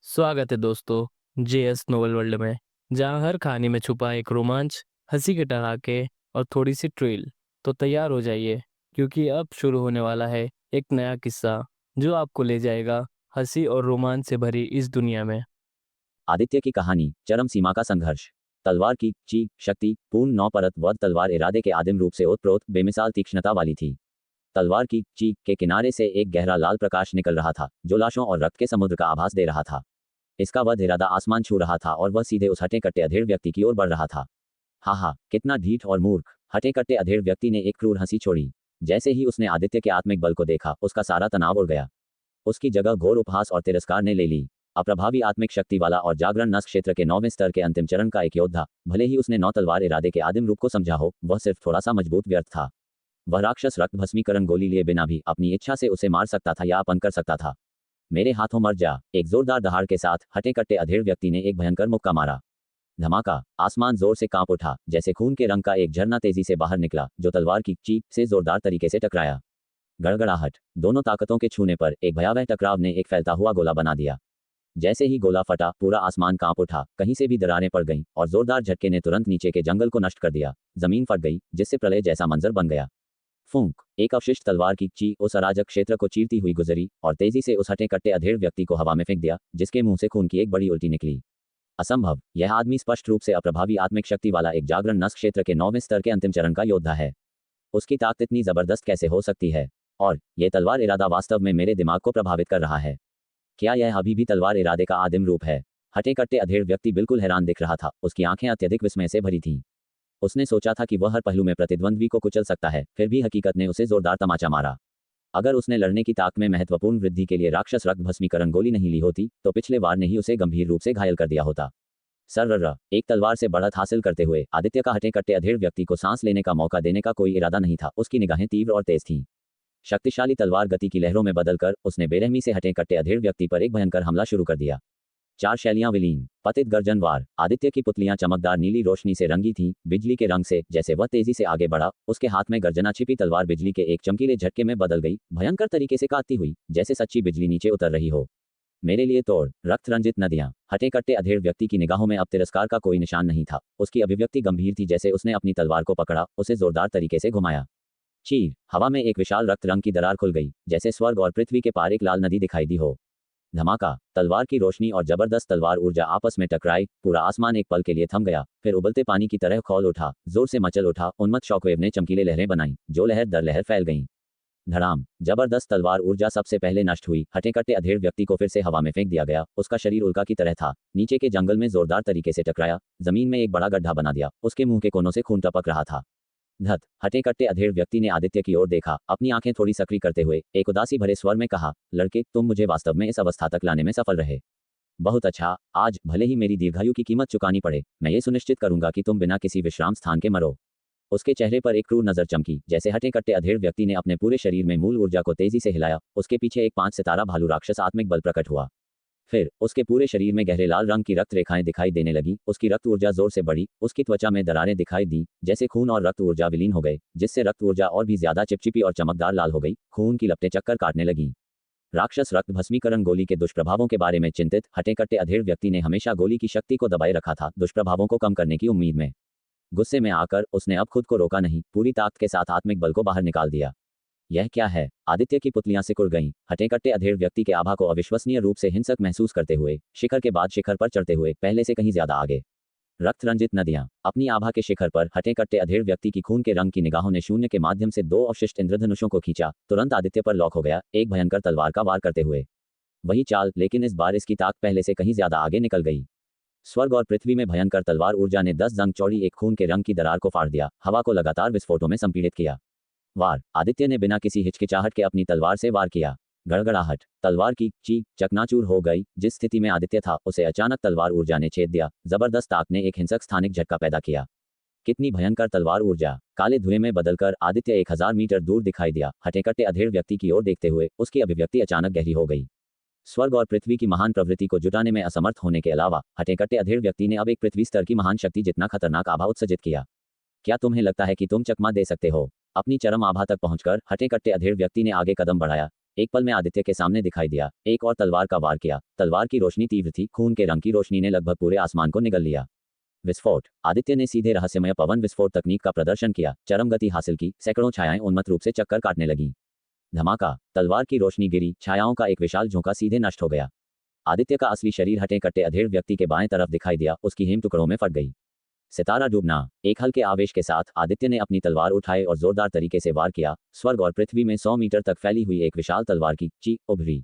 स्वागत है दोस्तों जेएस नोवेल वर्ल्ड में। जहां हर कहानी में छुपा एक रोमांच, हंसी के ठहाके और थोड़ी सी ट्रिल। तो तैयार हो जाइए, क्योंकि अब शुरू होने वाला है एक नया किस्सा जो आपको ले जाएगा हंसी और रोमांच से भरी इस दुनिया में। आदित्य की कहानी चरम सीमा का संघर्ष। तलवार की ची शक्ति पूर्ण 9 परत वध तलवार इरादे के आदिम रूप से ओतप्रोत बेमिसाल तीक्ष्णता वाली थी। तलवार की ची के किनारे से एक गहरा लाल प्रकाश निकल रहा था जो लाशों और रक्त के समुद्र का आभास दे रहा था। इसका वध इरादा आसमान छू रहा था और वह सीधे उस हटे कट्टे अधेड़ व्यक्ति की ओर बढ़ रहा था। हा कितना ढीठ और मूर्ख। हटे कट्टे अधेड़ व्यक्ति ने एक क्रूर हंसी छोड़ी। जैसे ही उसने आदित्य के आत्मिक बल को देखा उसका सारा तनाव उड़ गया। उसकी जगह घोर उपहास और तिरस्कार ने ले ली। अप्रभावी आत्मिक शक्ति वाला और जागरण नस क्षेत्र के 9वें स्तर के अंतिम चरण का एक योद्धा, भले ही उसने 9 तलवार इरादे के आदिम रूप को समझा हो, वह सिर्फ थोड़ा सा मजबूत व्यर्थ था। वह राक्षस रक्त भस्मीकरण गोली लिए बिना भी अपनी इच्छा से उसे मार सकता था या अपन कर सकता था। मेरे हाथों मर जा। एक जोरदार दहाड़ के साथ हटे कट्टे अधेड़ व्यक्ति ने एक भयंकर मुक्का मारा। धमाका। आसमान जोर से कांप उठा जैसे खून के रंग का एक झरना तेजी से बाहर निकला जो तलवार की चीख से जोरदार तरीके से टकराया। गड़गड़ाहट। दोनों ताकतों के छूने पर एक भयावह टकराव ने एक फैलता हुआ गोला बना दिया। जैसे ही गोला फटा पूरा आसमान कांप उठा, कहीं से भी दरारें पड़ गईं और जोरदार झटके ने तुरंत नीचे के जंगल को नष्ट कर दिया। जमीन फट गई जिससे प्रलय जैसा मंजर बन गया। फूंक। एक अवशिष्ट तलवार की ची उस अराजक क्षेत्र को चीरती हुई गुजरी और तेजी से उस हटे कट्टे अधेड़ व्यक्ति को हवा में फेंक दिया जिसके मुंह से खून की एक बड़ी उल्टी निकली। असंभव। यह आदमी स्पष्ट रूप से अप्रभावी आत्मिक शक्ति वाला एक जागरण नस क्षेत्र के 9वें स्तर के अंतिम चरण का योद्धा है। उसकी ताकत इतनी जबरदस्त कैसे हो सकती है? और यह तलवार इरादा वास्तव में मेरे दिमाग को प्रभावित कर रहा है। क्या यह अभी भी तलवार इरादे का आदिम रूप है? हटे कट्टे अधेड़ व्यक्ति बिल्कुल हैरान दिख रहा था। उसकी आंखें अत्यधिक विस्मय से भरी थीं। उसने सोचा था कि वह हर पहलू में प्रतिद्वंद्वी को कुचल सकता है, फिर भी हकीकत ने उसे जोरदार तमाचा मारा। अगर उसने लड़ने की ताकत में महत्वपूर्ण वृद्धि के लिए राक्षस रक्त भस्मीकरण गोली नहीं ली होती तो पिछले वार ने ही उसे गंभीर रूप से घायल कर दिया होता। सर्र। एक तलवार से बढ़त हासिल करते हुए आदित्य का हटे कट्टे अधेड़ व्यक्ति को सांस लेने का मौका देने का कोई इरादा नहीं था। उसकी निगाहें तीव्र और तेज थीं। शक्तिशाली तलवार गति की लहरों में बदलकर उसने बेरहमी से हटे कट्टे अधेड़ व्यक्ति पर एक भयंकर हमला शुरू कर दिया। 4 शैलियां विलीन। पतित गर्जन वार। आदित्य की पुतलियां चमकदार नीली रोशनी से रंगी थीं, बिजली के रंग से। जैसे वह तेजी से आगे बढ़ा, उसके हाथ में गर्जना छिपी तलवार बिजली के एक चमकीले झटके में बदल गई, भयंकर तरीके से काटती हुई, जैसे सच्ची बिजली नीचे उतर रही हो। मेरे लिए तोड़। रक्त रंजित नदियां। हटे कट्टे अधेड़ व्यक्ति की निगाहों में अब तिरस्कार का कोई निशान नहीं था। उसकी अभिव्यक्ति गंभीर थी। जैसे उसने अपनी तलवार को पकड़ा, उसे जोरदार तरीके से घुमाया। चीर। हवा में एक विशाल रक्त रंग की दरार खुल गई, जैसे स्वर्ग और पृथ्वी के पार एक लाल नदी दिखाई दी हो। धमाका। तलवार की रोशनी और जबरदस्त तलवार ऊर्जा आपस में टकराई। पूरा आसमान एक पल के लिए थम गया, फिर उबलते पानी की तरह खौल उठा, जोर से मचल उठा। उन्मत्त शॉकवेव ने चमकीले लहरें बनाई जो लहर दर लहर फैल गईं। धड़ाम। जबरदस्त तलवार ऊर्जा सबसे पहले नष्ट हुई। हटे कट्टे अधेड़ व्यक्ति को फिर से हवा में फेंक दिया गया। उसका शरीर उल्का की तरह था। नीचे के जंगल में जोरदार तरीके से टकराया, जमीन में एक बड़ा गड्ढा बना दिया। उसके मुंह के कोनों से खून टपक रहा था। धत। हटे कट्टे अधेड़ व्यक्ति ने आदित्य की ओर देखा, अपनी आंखें थोड़ी सक्रिय करते हुए एक उदासी भरे स्वर में कहा, लड़के, तुम मुझे वास्तव में इस अवस्था तक लाने में सफल रहे। बहुत अच्छा। आज भले ही मेरी दीर्घायु की कीमत चुकानी पड़े, मैं ये सुनिश्चित करूंगा कि तुम बिना किसी विश्राम स्थान के मरो। उसके चेहरे पर एक क्रूर नजर चमकी। जैसे हटे कट्टे अधेड़ व्यक्ति ने अपने पूरे शरीर में मूल ऊर्जा को तेजी से हिलाया, उसके पीछे एक 5 सितारा भालू राक्षस आत्मिक बल प्रकट हुआ। फिर उसके पूरे शरीर में गहरे लाल रंग की रक्त रेखाएं दिखाई देने लगी। उसकी रक्त ऊर्जा जोर से बढ़ी। उसकी त्वचा में दरारें दिखाई दी, जैसे खून और रक्त ऊर्जा विलीन हो गए, जिससे रक्त ऊर्जा और भी ज्यादा चिपचिपी और चमकदार लाल हो गई। खून की लपटें चक्कर काटने लगी। राक्षस रक्त भस्मीकरण गोली के दुष्प्रभावों के बारे में चिंतित हटे कट्टे अधेड़ व्यक्ति ने हमेशा गोली की शक्ति को दबाए रखा था, दुष्प्रभावों को कम करने की उम्मीद में। गुस्से में आकर उसने अब खुद को रोका नहीं, पूरी ताकत के साथ आत्मिक बल को बाहर निकाल दिया। यह क्या है? आदित्य की पुतलियां सिकुड़ गईं। हटे कट्टे अधेड़ व्यक्ति के आभा को अविश्वसनीय रूप से हिंसक महसूस करते हुए, शिखर के बाद शिखर पर चढ़ते हुए पहले से कहीं ज्यादा आगे। रक्त रंजित नदियां। अपनी आभा के शिखर पर हटे कट्टे अधेड़ व्यक्ति की खून के रंग की निगाहों ने शून्य के माध्यम से 2 अवशिष्ट इंद्रधनुषों को खींचा। तुरंत आदित्य पर लॉक हो गया, एक भयंकर तलवार का वार करते हुए। वही चाल, लेकिन इस बार इसकी ताकत पहले से कहीं ज्यादा आगे निकल गई। स्वर्ग और पृथ्वी में भयंकर तलवार ऊर्जा ने 10 जंग चौड़ी एक खून के रंग की दरार को फाड़ दिया, हवा को लगातार विस्फोटों में संपीड़ित किया। वार। आदित्य ने बिना किसी हिचकिचाहट के अपनी तलवार से वार किया। गड़गड़ाहट। तलवार की चीख चकनाचूर हो गई। जिस स्थिति में आदित्य था, उसे अचानक तलवार ऊर्जा ने छेद दिया। जबरदस्त ताक ने एक हिंसक स्थानिक झटका पैदा किया। कितनी भयंकर तलवार ऊर्जा! काले धुएं में बदलकर आदित्य 1000 मीटर दूर दिखाई दिया। हटे कट्टे अधेड़ व्यक्ति की ओर देखते हुए उसकी अभिव्यक्ति अचानक गहरी हो गई। स्वर्ग और पृथ्वी की महान प्रवृत्ति को जुटाने में असमर्थ होने के अलावा हटे कट्टे अधेड़ व्यक्ति ने अब एक पृथ्वी स्तर की महान शक्ति जितना खतरनाक आभा उत्सर्जित किया। क्या तुम्हें लगता है कि तुम चकमा दे सकते हो? अपनी चरम आभा तक पहुंचकर हटे कट्टे अधेड़ व्यक्ति ने आगे कदम बढ़ाया। एक पल में आदित्य के सामने दिखाई दिया, एक और तलवार का वार किया। तलवार की रोशनी तीव्र थी, खून के रंग की रोशनी ने लगभग पूरे आसमान को निगल लिया। विस्फोट। आदित्य ने सीधे रहस्यमय पवन विस्फोट तकनीक का प्रदर्शन किया, चरम गति हासिल की, सैकड़ों छायाएं उन्मत्त रूप से चक्कर काटने लगीं। धमाका। तलवार की रोशनी गिरी, छायाओं का एक विशाल झोंका सीधे नष्ट हो गया। आदित्य का असली शरीर हटे कट्टे अधेड़ व्यक्ति के बाएं तरफ दिखाई दिया, उसकी हिम टुकड़ों में फट गई। सितारा डूबना। एक हल्के आवेश के साथ आदित्य ने अपनी तलवार उठाई और जोरदार तरीके से वार किया। स्वर्ग और पृथ्वी में 100 मीटर तक फैली हुई एक विशाल तलवार की चीख उभरी।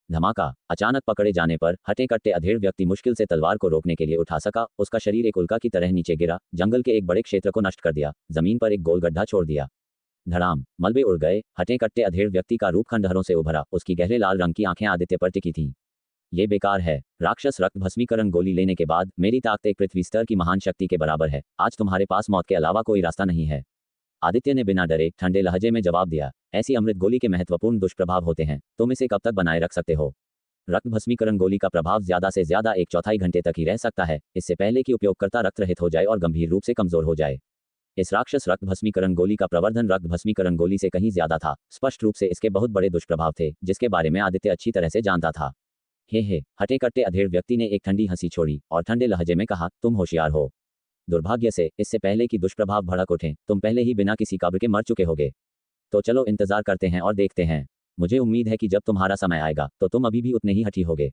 धमाका। अचानक पकड़े जाने पर हटे कट्टे अधेड़ व्यक्ति मुश्किल से तलवार को रोकने के लिए उठा सका। उसका शरीर एक उल्का की तरह नीचे गिरा, जंगल के एक बड़े क्षेत्र को नष्ट कर दिया, जमीन पर एक गोल गड्ढा छोड़ दिया। धड़ाम। मलबे उड़ गए। हटे कट्टे अधेड़ व्यक्ति का रूप खंडहरों से उभरा, उसकी गहरे लाल रंग की आंखें आदित्य पर टिकी थीं। ये बेकार है। राक्षस रक्त भस्मीकरण गोली लेने के बाद मेरी ताकत एक पृथ्वी स्तर की महान शक्ति के बराबर है। आज तुम्हारे पास मौत के अलावा कोई रास्ता नहीं है। आदित्य ने बिना डरे ठंडे लहजे में जवाब दिया। ऐसी अमृत गोली के महत्वपूर्ण दुष्प्रभाव होते हैं, तुम इसे कब तक बनाए रख सकते हो? रक्त भस्मीकरण गोली का प्रभाव ज्यादा से ज्यादा 1/4 घंटे तक ही रह सकता है, इससे पहले कि उपयोगकर्ता रक्त रहित हो जाए और गंभीर रूप से कमजोर हो जाए। इस राक्षस रक्त भस्मीकरण गोली का प्रवर्धन रक्त भस्मीकरण गोली से कहीं ज्यादा था। स्पष्ट रूप से इसके बहुत बड़े दुष्प्रभाव थे, जिसके बारे में आदित्य अच्छी तरह से जानता था। हे हटे कट्टे अधेड़ व्यक्ति ने एक ठंडी हंसी छोड़ी और ठंडे लहजे में कहा, तुम होशियार हो। दुर्भाग्य से इससे पहले कि दुष्प्रभाव भड़क उठें, तुम पहले ही बिना किसी कब्र के मर चुके होगे। तो चलो इंतजार करते हैं और देखते हैं। मुझे उम्मीद है कि जब तुम्हारा समय आएगा तो तुम अभी भी उतने ही हठी होगे।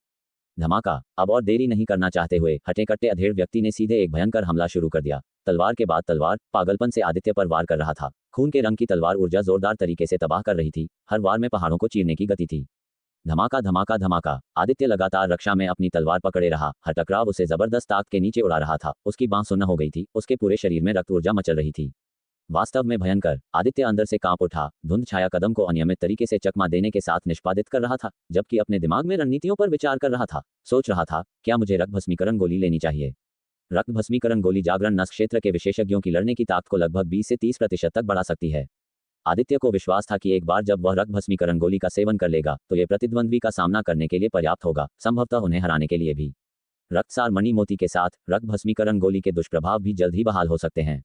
धमाका। अब और देरी नहीं करना चाहते हुए हटे कट्टे अधेड़ व्यक्ति ने सीधे एक भयंकर हमला शुरू कर दिया। तलवार के बाद तलवार पागलपन से आदित्य पर वार कर रहा था। खून के रंग की तलवार ऊर्जा जोरदार तरीके से तबाह कर रही थी, हर वार में पहाड़ों को चीरने की गति थी। धमाका धमाका धमाका। आदित्य लगातार रक्षा में अपनी तलवार पकड़े रहा, हर टकराव उसे जबरदस्त ताकत के नीचे उड़ा रहा था। उसकी बांह सुन्न हो गई थी, उसके पूरे शरीर में रक्त ऊर्जा मचल रही थी। वास्तव में भयंकर। आदित्य अंदर से कांप उठा। धुंध छाया कदम को अनियमित तरीके से चकमा देने के साथ निष्पादित कर रहा था, जबकि अपने दिमाग में रणनीतियों पर विचार कर रहा था। सोच रहा था, क्या मुझे रक्त भस्मीकरण गोली लेनी चाहिए? रक्त भस्मीकरण गोली जागरण नस क्षेत्र के विशेषज्ञों की लड़ने की ताकत को लगभग 20 से 30% तक बढ़ा सकती है। आदित्य को विश्वास था कि एक बार जब वह रक्त भस्मीकरण गोली का सेवन कर लेगा तो यह प्रतिद्वंद्वी का सामना करने के लिए पर्याप्त होगा, संभवतः उन्हें हराने के लिए भी। रक्तसार मणि मोती के साथ रक्त भस्मीकरण गोली के दुष्प्रभाव भी जल्द ही बहाल हो सकते हैं।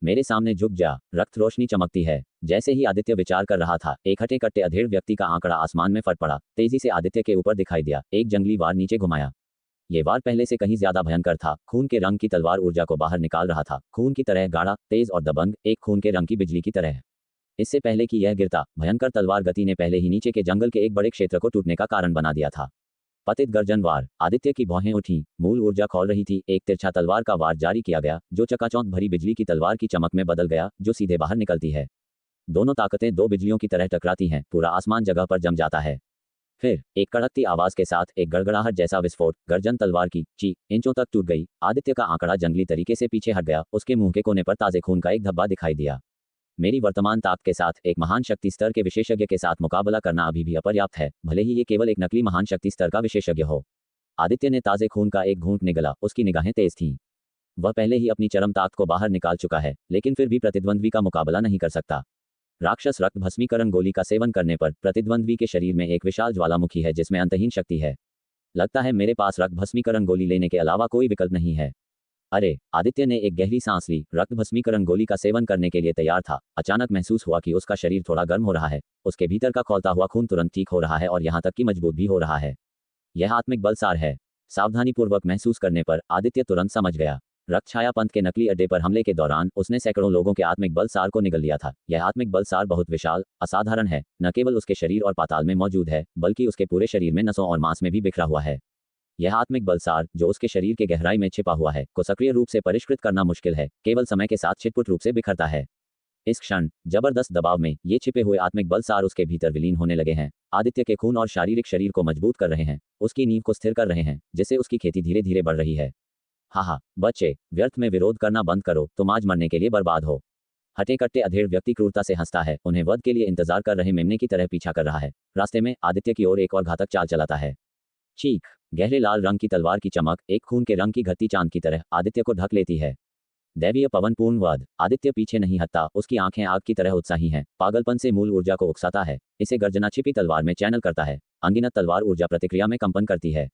मेरे सामने झुक जा। रक्त रोशनी चमकती है। जैसे ही आदित्य विचार कर रहा था, एक हटे कट्टे अधेड़ व्यक्ति का आंकड़ा आसमान में फट पड़ा, तेजी से आदित्य के ऊपर दिखाई दिया। एक जंगली वार नीचे घुमाया। ये वार पहले से कहीं ज्यादा भयंकर था। खून के रंग की तलवार ऊर्जा को बाहर निकाल रहा था, खून की तरह गाढ़ा, तेज और दबंग, एक खून के रंग की बिजली की तरह। इससे पहले कि यह गिरता, भयंकर तलवार गति ने पहले ही नीचे के जंगल के एक बड़े क्षेत्र को टूटने का कारण बना दिया था। पतित गर्जन वार। आदित्य की भौहें उठी, मूल ऊर्जा खोल रही थी। एक तिरछा तलवार का वार जारी किया गया, जो चकाचौंध भरी बिजली की तलवार की चमक में बदल गया, जो सीधे बाहर निकलती है। दोनों ताकतें दो बिजलियों की तरह टकराती हैं, पूरा आसमान जगह पर जम जाता है। फिर एक कड़कती आवाज के साथ एक गड़गड़ाहट जैसा विस्फोट। गर्जन तलवार की चीख इंचों तक टूट गई। आदित्य का आंकड़ा जंगली तरीके से पीछे हट गया। उसके मुंह के कोने पर ताजे खून का एक धब्बा दिखाई दिया। मेरी वर्तमान ताकत के साथ एक महान शक्ति स्तर के विशेषज्ञ के साथ मुकाबला करना अभी भी अपर्याप्त है, भले ही ये केवल एक नकली महान शक्ति स्तर का विशेषज्ञ हो। आदित्य ने ताजे खून का एक घूंट निगला। उसकी निगाहें तेज थीं। वह पहले ही अपनी चरम ताकत को बाहर निकाल चुका है, लेकिन फिर भी प्रतिद्वंद्वी का मुकाबला नहीं कर सकता। राक्षस रक्त भस्मीकरण गोली का सेवन करने पर प्रतिद्वंद्वी के शरीर में एक विशाल ज्वालामुखी है जिसमें अंतहीन शक्ति है। लगता है मेरे पास रक्त भस्मीकरण गोली लेने के अलावा कोई विकल्प नहीं है। अरे, आदित्य ने एक गहरी सांस ली। रक्त भस्मीकरण गोली का सेवन करने के लिए तैयार था। अचानक महसूस हुआ कि उसका शरीर थोड़ा गर्म हो रहा है। उसके भीतर का खौलता हुआ खून तुरंत ठीक हो रहा है और यहाँ तक कि मजबूत भी हो रहा है। यह आत्मिक बलसार है। सावधानीपूर्वक महसूस करने पर आदित्य तुरंत समझ गया। रक्त छाया पंथ के नकली अड्डे पर हमले के दौरान उसने सैकड़ों लोगों के आत्मिक बलसार को निगल लिया था। यह आत्मिक बलसार बहुत विशाल, असाधारण है। न केवल उसके शरीर और पाताल में मौजूद है, बल्कि उसके पूरे शरीर में नसों और मांस में भी बिखरा हुआ है। यह आत्मिक बलसार, जो उसके शरीर के गहराई में छिपा हुआ है, को सक्रिय रूप से परिष्कृत करना मुश्किल है, केवल समय के साथ छिटपुट रूप से बिखरता है। इस क्षण जबरदस्त दबाव में ये छिपे हुए आत्मिक बलसार उसके भीतर विलीन होने लगे हैं। आदित्य के खून और शारीरिक शरीर को मजबूत कर रहे हैं, उसकी नींव को स्थिर कर रहे हैं, जिससे उसकी खेती धीरे धीरे बढ़ रही है। हाँ, बच्चे, व्यर्थ में विरोध करना बंद करो, तुम आज मरने के लिए बर्बाद हो। हटे कट्टे अधेड़ व्यक्ति क्रूरता से हंसता है, उन्हें वध के लिए इंतजार कर रहे मेमने की तरह पीछा कर रहा है। रास्ते में आदित्य की ओर एक और घातक चाल चलाता है। चीख। गहरे लाल रंग की तलवार की चमक एक खून के रंग की घटती चांद की तरह आदित्य को ढक लेती है। दैवीय पवनपूर्ण वध। आदित्य पीछे नहीं हटता, उसकी आंखें आग की तरह उत्साही हैं। पागलपन से मूल ऊर्जा को उकसाता है, इसे गर्जना छिपी तलवार में चैनल करता है। अनगिनत तलवार ऊर्जा प्रतिक्रिया में कंपन करती है।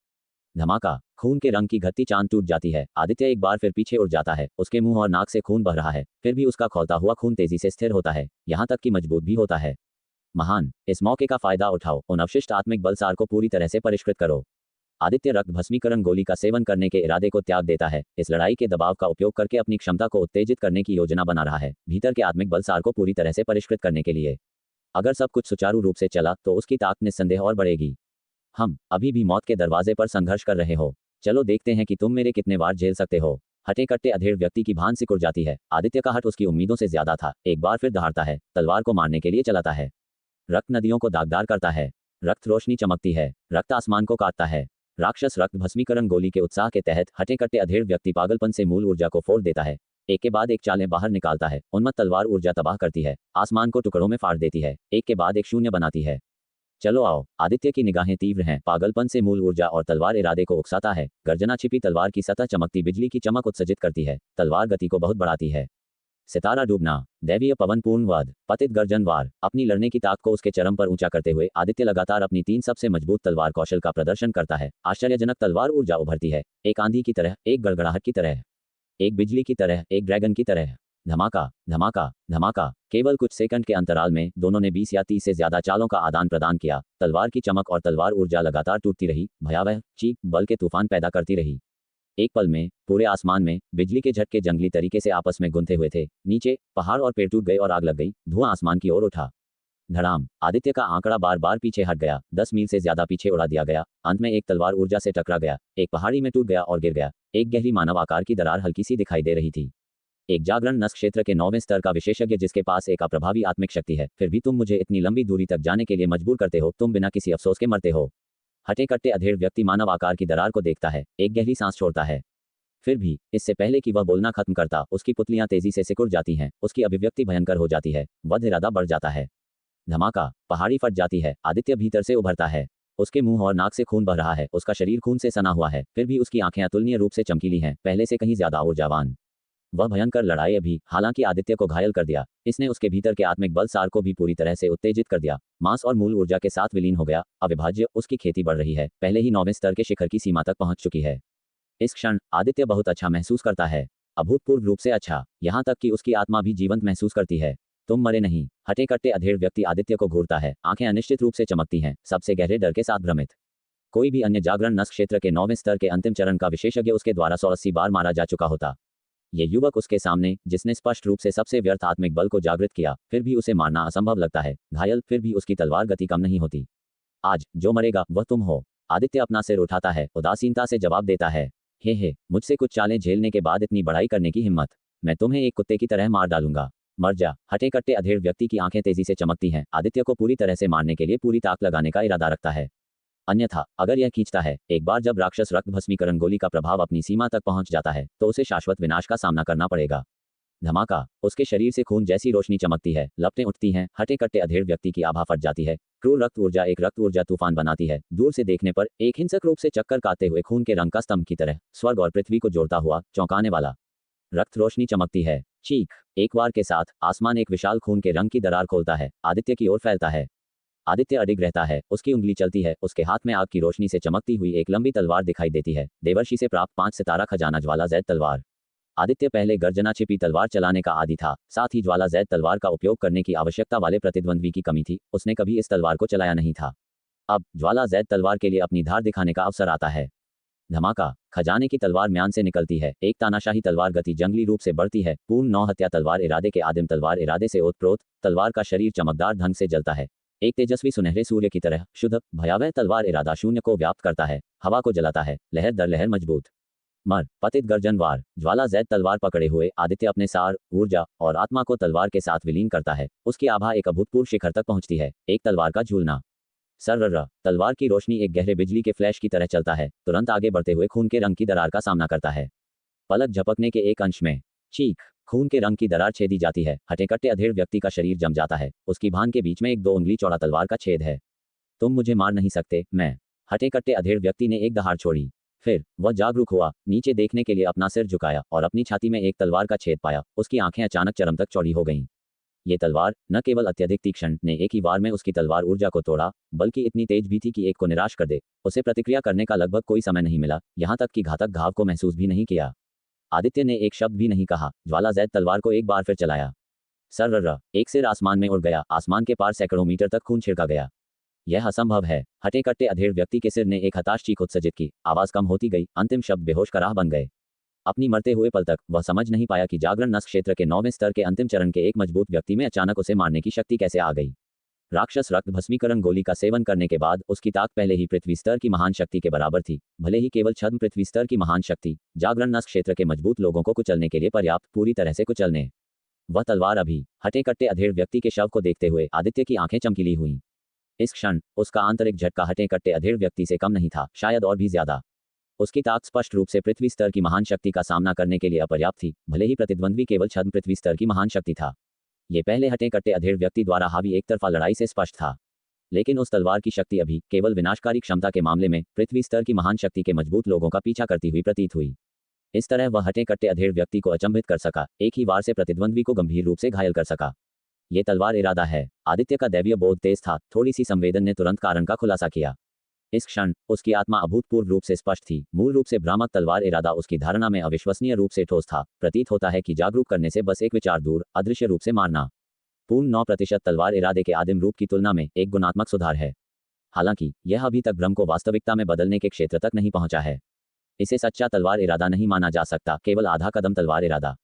धमाका। खून के रंग की घटती चांद टूट जाती है। आदित्य एक बार फिर पीछे उड़ जाता है। उसके मुंह और नाक से खून बह रहा है, फिर भी उसका खौलता हुआ खून तेजी से स्थिर होता है, यहाँ तक कि मजबूत भी होता है। महान, इस मौके का फायदा उठाओ, उन अवशिष्ट आत्मिक बल सार को पूरी तरह से परिष्कृत करो। आदित्य रक्त भस्मीकरण गोली का सेवन करने के इरादे को त्याग देता है, इस लड़ाई के दबाव का उपयोग करके अपनी क्षमता को उत्तेजित करने की योजना बना रहा है, भीतर के आत्मिक बल सार को पूरी तरह से परिष्कृत करने के लिए। अगर सब कुछ सुचारू रूप से चला तो उसकी ताकत निस्संदेह और बढ़ेगी। हम अभी भी मौत के दरवाजे पर संघर्ष कर रहे हो, चलो देखते हैं कि तुम मेरे कितने वार झेल सकते हो। हटे कट्टे अधेड़ व्यक्ति की भान सिकुड़ जाती है। आदित्य का हट उसकी उम्मीदों से ज्यादा था। एक बार फिर दहाड़ता है, तलवार को मारने के लिए चलाता है। रक्त नदियों को दागदार करता है, रक्त रोशनी चमकती है, रक्त आसमान को काटता है। राक्षस रक्त भस्मीकरण गोली के उत्साह के तहत हटे कट्टे अधेड़ व्यक्ति पागलपन से मूल ऊर्जा को फोड़ देता है। एक के बाद एक चालें बाहर निकालता है। उन्मत्त तलवार ऊर्जा तबाह करती है, आसमान को टुकड़ों में फाड़ देती है, एक के बाद एक शून्य बनाती है। चलो आओ। आदित्य की निगाहें तीव्र हैं, पागलपन से मूल ऊर्जा और तलवार इरादे को उकसाता है। गर्जना छिपी तलवार की सतह चमकती बिजली की चमक उत्सर्जित करती है, तलवार गति को बहुत बढ़ाती है। सितारा डूबना, दैवीय पवन पूर्ण वध, पतित गर्जन वार। अपनी लड़ने की ताकत को उसके चरम पर ऊंचा करते हुए आदित्य लगातार अपनी 3 सबसे मजबूत तलवार कौशल का प्रदर्शन करता है। आश्चर्यजनक तलवार ऊर्जा उभरती है, एक आंधी की तरह, एक गड़गड़ाहट की तरह, एक बिजली की तरह, एक ड्रैगन की तरह। धमाका धमाका धमाका। केवल कुछ सेकंड के अंतराल में दोनों ने 20 या 30 से ज्यादा चालों का आदान प्रदान किया। तलवार की चमक और तलवार ऊर्जा लगातार टूटती रही, भयावह चीख बल के तूफान पैदा करती रही। एक पल में पूरे आसमान में बिजली के झटके जंगली तरीके से आपस में गुंथे हुए थे। नीचे पहाड़ और पेड़ टूट गए और आग लग गई, धुआं आसमान की ओर उठा। धड़ाम। आदित्य का आंकड़ा बार बार पीछे हट गया, 10 मील से ज्यादा पीछे उड़ा दिया गया। अंत में एक तलवार ऊर्जा से टकरा गया, एक पहाड़ी में टूट गया और गिर गया। एक गहरी मानव आकार की दरार हल्की सी दिखाई दे रही थी। एक जागरण नस्क क्षेत्र के 9वें स्तर का विशेषज्ञ जिसके पास एक अप्रभावी आत्मिक शक्ति है, फिर भी तुम मुझे इतनी लंबी दूरी तक जाने के लिए मजबूर करते हो। तुम बिना किसी अफसोस के मरते हो। हटे कट्टे अधेड़ व्यक्ति मानव आकार की दरार को देखता है, एक गहरी सांस छोड़ता है। फिर भी इससे पहले कि वह बोलना खत्म करता, उसकी पुतलियां तेजी से सिकुड़ जाती हैं, उसकी अभिव्यक्ति भयंकर हो जाती है, वध इरादा बढ़ जाता है। धमाका। पहाड़ी फट जाती है, आदित्य भीतर से उभरता है। उसके मुंह और नाक से खून बह रहा है, उसका शरीर खून से सना हुआ है, फिर भी उसकी आंखें अतुलनीय रूप से चमकीली हैं, पहले से कहीं ज्यादा ऊर्जावान। वह भयंकर लड़ाई अभी हालांकि आदित्य को घायल कर दिया, इसने उसके भीतर के आत्मिक बल सार को भी पूरी तरह से उत्तेजित कर दिया। मांस और मूल ऊर्जा के साथ विलीन हो गया, अविभाज्य। उसकी खेती बढ़ रही है, पहले ही 9वें स्तर के शिखर की सीमा तक पहुंच चुकी है। इस क्षण आदित्य बहुत अच्छा महसूस करता है, अभूतपूर्व रूप से अच्छा, यहाँ तक कि उसकी आत्मा भी जीवंत महसूस करती है। तुम मरे नहीं। हटे कट्टे अधेड़ व्यक्ति आदित्य को घूरता है, आंखें अनिश्चित रूप से चमकती हैं, सबसे गहरे डर के साथ भ्रमित। कोई भी अन्य जागरण नस्क क्षेत्र के 9वें स्तर के अंतिम चरण का विशेषज्ञ उसके द्वारा 180 बार मारा जा चुका होता। ये युवक उसके सामने, जिसने स्पष्ट रूप से सबसे व्यर्थ आत्मिक बल को जागृत किया, फिर भी उसे मारना असंभव लगता है। घायल, फिर भी उसकी तलवार गति कम नहीं होती। आज जो मरेगा वह तुम हो। आदित्य अपना सिर उठाता है, उदासीनता से जवाब देता है, हे मुझसे कुछ चालें झेलने के बाद इतनी बढ़ाई करने की हिम्मत। मैं तुम्हें एक कुत्ते की तरह मार डालूंगा, मर जा। हटे कट्टे अधेड़ व्यक्ति की आंखें तेजी से चमकती हैं, आदित्य को पूरी तरह से मारने के लिए पूरी ताकत लगाने का इरादा रखता है। अन्यथा अगर यह खींचता है, एक बार जब राक्षस रक्त भस्मीकरण गोली का प्रभाव अपनी सीमा तक पहुंच जाता है, तो उसे शाश्वत विनाश का सामना करना पड़ेगा। धमाका। उसके शरीर से खून जैसी रोशनी चमकती है, लपटें उठती हैं, हटे कट्टे अधेड़ व्यक्ति की आभा फट जाती है। क्रूर रक्त ऊर्जा एक रक्त ऊर्जा तूफान बनाती है, दूर से देखने पर एक हिंसक रूप से चक्कर काटते हुए खून के रंग का स्तंभ की तरह, स्वर्ग और पृथ्वी को जोड़ता हुआ, चौंकाने वाला। रक्त रोशनी चमकती है, चीख। एक वार के साथ आसमान एक विशाल खून के रंग की दरार खोलता है, आदित्य की ओर फैलता है। आदित्य अडिग रहता है, उसकी उंगली चलती है, उसके हाथ में आग की रोशनी से चमकती हुई एक लंबी तलवार दिखाई देती है, देवर्षि से प्राप्त 5 सितारा खजाना ज्वाला जैद तलवार। आदित्य पहले गर्जना छिपी तलवार चलाने का आदी था, साथ ही ज्वाला जैद तलवार का उपयोग करने की आवश्यकता वाले प्रतिद्वंद्वी की कमी थी, उसने कभी इस तलवार को चलाया नहीं था। अब ज्वाला जैद तलवार के लिए अपनी धार दिखाने का अवसर आता है। धमाका। खजाने की तलवार म्यान से निकलती है, एक तानाशाही तलवार गति जंगली रूप से बढ़ती है, पूर्ण 9 हत्या तलवार इरादे के आदिम तलवार इरादे से ओतप्रोत। तलवार का शरीर चमकदार ढंग से जलता है, एक तेजस्वी सुनहरे सूर्य की तरह शुद्ध। भयावह तलवार इरादा शून्य को व्याप्त करता है, हवा को जलाता है, लहर दर लहर मजबूत। मर। पतित गर्जन वार। ज्वाला जैद तलवार पकड़े हुए आदित्य अपने सार, ऊर्जा और आत्मा को तलवार के साथ विलीन करता है, उसकी आभा एक अभूतपूर्व शिखर तक पहुंचती है, एक तलवार का झूलना। सर्र। तलवार की रोशनी एक गहरे बिजली के फ्लैश की तरह चलता है, तुरंत आगे बढ़ते हुए खून के रंग की दरार का सामना करता है। पलक झपकने के एक अंश में चीख। खून के रंग की दरार छेदी जाती है, हटे कट्टे अधेड़ व्यक्ति का शरीर जम जाता है, उसकी भान के बीच में एक 2 उंगली चौड़ा तलवार का छेद है। तुम मुझे मार नहीं सकते, मैं। हटे कट्टे अधेड़ व्यक्ति ने एक दहाड़ छोड़ी, फिर वह जागरूक हुआ, नीचे देखने के लिए अपना सिर झुकाया और अपनी छाती में एक तलवार का छेद पाया। उसकी आंखें अचानक चरम तक चौड़ी हो गईं। ये तलवार न केवल अत्यधिक तीक्ष्ण ने एक ही वार में उसकी तलवार ऊर्जा को तोड़ा, बल्कि इतनी तेज भी थी कि एक को निराश कर दे। उसे प्रतिक्रिया करने का लगभग कोई समय नहीं मिला, यहाँ तक कि घातक घाव को महसूस भी नहीं किया। आदित्य ने एक शब्द भी नहीं कहा, ज्वाला जैद तलवार को एक बार फिर चलाया। सर्र एक सिर आसमान में उड़ गया, आसमान के पार सैकड़ों मीटर तक खून छिड़का गया। यह असंभव है। हटे कट्टे अधेड़ व्यक्ति के सिर ने एक हताश चीख उत्सर्जित की, आवाज कम होती गई, अंतिम शब्द बेहोश का राह बन गए। अपनी मरते हुए पल तक वह समझ नहीं पाया कि जागरण नस्क क्षेत्र के 9वें स्तर के अंतिम चरण के एक मजबूत व्यक्ति में अचानक उसे मारने की शक्ति कैसे आ गई। राक्षस रक्त भस्मीकरण गोली का सेवन करने के बाद उसकी ताकत पहले ही पृथ्वी स्तर की महान शक्ति के बराबर थी, भले ही केवल छद्म पृथ्वी स्तर की महान शक्ति जागरण नस्क क्षेत्र के मजबूत लोगों को कुचलने के लिए पर्याप्त, पूरी तरह से कुचलने। वह तलवार अभी हटे कट्टे अधेड़ व्यक्ति के शव को देखते हुए आदित्य की आंखें चमकीली हुईं। इस क्षण उसका आंतरिक झटका हटे कट्टे अधेड़ व्यक्ति से कम नहीं था, शायद और भी ज्यादा। उसकी ताकत स्पष्ट रूप से पृथ्वी स्तर की महान शक्ति का सामना करने के लिए अपर्याप्त थी, भले ही प्रतिद्वंद्वी केवल छद्म पृथ्वी स्तर की महान शक्ति था। ये पहले हटे कट्टे अधेड़ व्यक्ति द्वारा हावी एक तरफा लड़ाई से स्पष्ट था, लेकिन उस तलवार की शक्ति अभी केवल विनाशकारी क्षमता के मामले में पृथ्वी स्तर की महान शक्ति के मजबूत लोगों का पीछा करती हुई प्रतीत हुई। इस तरह वह हटे कट्टे अधेड़ व्यक्ति को अचंभित कर सका, एक ही वार से प्रतिद्वंद्वी को गंभीर रूप से घायल कर सका। ये तलवार इरादा है। आदित्य का दैवीय बोध तेज था, थोड़ी सी संवेदन ने तुरंत कारण का खुलासा किया। इस क्षण उसकी आत्मा अभूतपूर्व रूप से स्पष्ट थी। मूल रूप से भ्रामक तलवार इरादा उसकी धारणा में अविश्वसनीय रूप से ठोस था। प्रतीत होता है कि जागरूक करने से बस एक विचार दूर, अदृश्य रूप से मारना। पूर्ण 9% तलवार इरादे के आदिम रूप की तुलना में एक गुणात्मक सुधार है। हालांकि यह अभी तक भ्रम को वास्तविकता में बदलने के क्षेत्र तक नहीं पहुंचा है। इसे सच्चा तलवार इरादा नहीं माना जा सकता, केवल आधा कदम तलवार इरादा।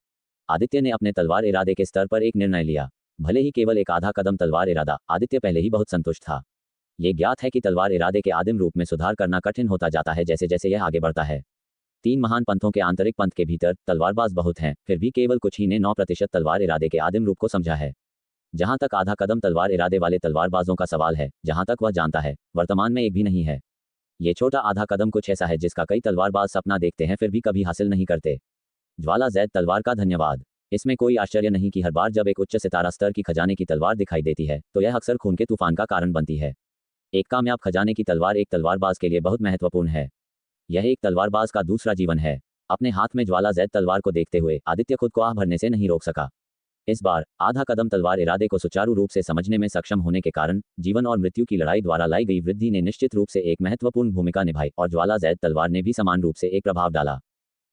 आदित्य ने अपने तलवार इरादे के स्तर पर एक निर्णय लिया, भले ही केवल एक आधा कदम तलवार इरादा। आदित्य पहले ही बहुत संतुष्ट था। ये ज्ञात है कि तलवार इरादे के आदिम रूप में सुधार करना कठिन होता जाता है जैसे जैसे यह आगे बढ़ता है। 3 महान पंथों के आंतरिक पंथ के भीतर तलवारबाज बहुत हैं, फिर भी केवल कुछ ही ने 9% तलवार इरादे के आदिम रूप को समझा है। जहां तक आधा कदम तलवार इरादे वाले तलवारबाजों का सवाल है, जहां तक वह जानता है, वर्तमान में एक भी नहीं है। ये छोटा आधा कदम कुछ ऐसा है जिसका कई तलवारबाज सपना देखते हैं फिर भी कभी हासिल नहीं करते। ज्वाला जैद तलवार का धन्यवाद। इसमें कोई आश्चर्य नहीं कि हर बार जब एक उच्च सितारा स्तर की खजाने की तलवार दिखाई देती है तो यह अक्सर खून के तूफान का कारण बनती है। एक कामयाब खजाने की तलवार एक तलवारबाज के लिए बहुत महत्वपूर्ण है। यह एक तलवारबाज का दूसरा जीवन है। अपने हाथ में ज्वाला जैद तलवार को देखते हुए आदित्य खुद को आह भरने से नहीं रोक सका। इस बार आधा कदम तलवार इरादे को सुचारू रूप से समझने में सक्षम होने के कारण जीवन और मृत्यु की लड़ाई द्वारा लाई गई वृद्धि ने निश्चित रूप से एक महत्वपूर्ण भूमिका निभाई और ज्वाला जैद तलवार ने भी समान रूप से एक प्रभाव डाला।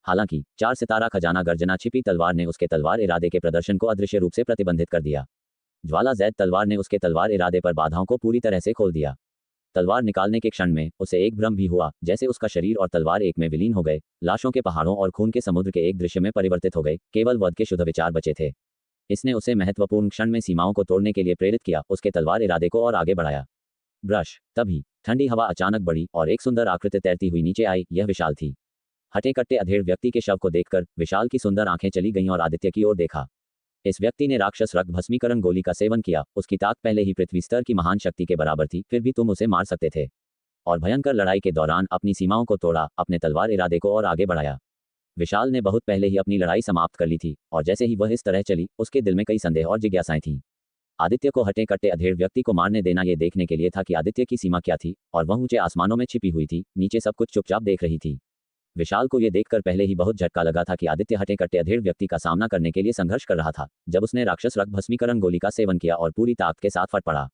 हालांकि 4 सितारा खजाना गर्जना छिपी तलवार ने उसके तलवार इरादे के प्रदर्शन को अदृश्य रूप से प्रतिबंधित कर दिया। ज्वाला जैद तलवार ने उसके तलवार इरादे पर बाधाओं को पूरी तरह से खोल दिया। तलवार निकालने के क्षण में उसे एक भ्रम भी हुआ, जैसे उसका शरीर और तलवार एक में विलीन हो गए, लाशों के पहाड़ों और खून के समुद्र के एक दृश्य में परिवर्तित हो गए, केवल वध के शुद्ध विचार बचे थे। इसने उसे महत्वपूर्ण क्षण में सीमाओं को तोड़ने के लिए प्रेरित किया, उसके तलवार इरादे को और आगे बढ़ाया। ब्रश। तभी ठंडी हवा अचानक बढ़ी और एक सुंदर आकृति तैरती हुई नीचे आई। यह विशाल थी। हटे कट्टे अधेड़ व्यक्ति के शव को देखकर विशाल की सुंदर आंखें चली गईं और आदित्य की ओर देखा। इस व्यक्ति ने राक्षस रक्त भस्मीकरण गोली का सेवन किया। उसकी ताकत पहले ही पृथ्वी स्तर की महान शक्ति के बराबर थी, फिर भी तुम उसे मार सकते थे। और भयंकर लड़ाई के दौरान अपनी सीमाओं को तोड़ा, अपने तलवार इरादे को और आगे बढ़ाया। विशाल ने बहुत पहले ही अपनी लड़ाई समाप्त कर ली थी और जैसे ही वह इस तरह चली, उसके दिल में कई संदेह और जिज्ञासाएं थीं। आदित्य को हटे कट्टे अधेड़ व्यक्ति को मारने देना यह देखने के लिए था कि आदित्य की सीमा क्या थी और वह ऊंचे आसमानों में छिपी हुई थी, नीचे सब कुछ चुपचाप देख रही थी। विशाल को यह देखकर पहले ही बहुत झटका लगा था कि आदित्य हटे कट्टे अधेड़ व्यक्ति का सामना करने के लिए संघर्ष कर रहा था, जब उसने राक्षस रक्त भस्मीकरण गोली का सेवन किया और पूरी ताकत के साथ फट पड़ा।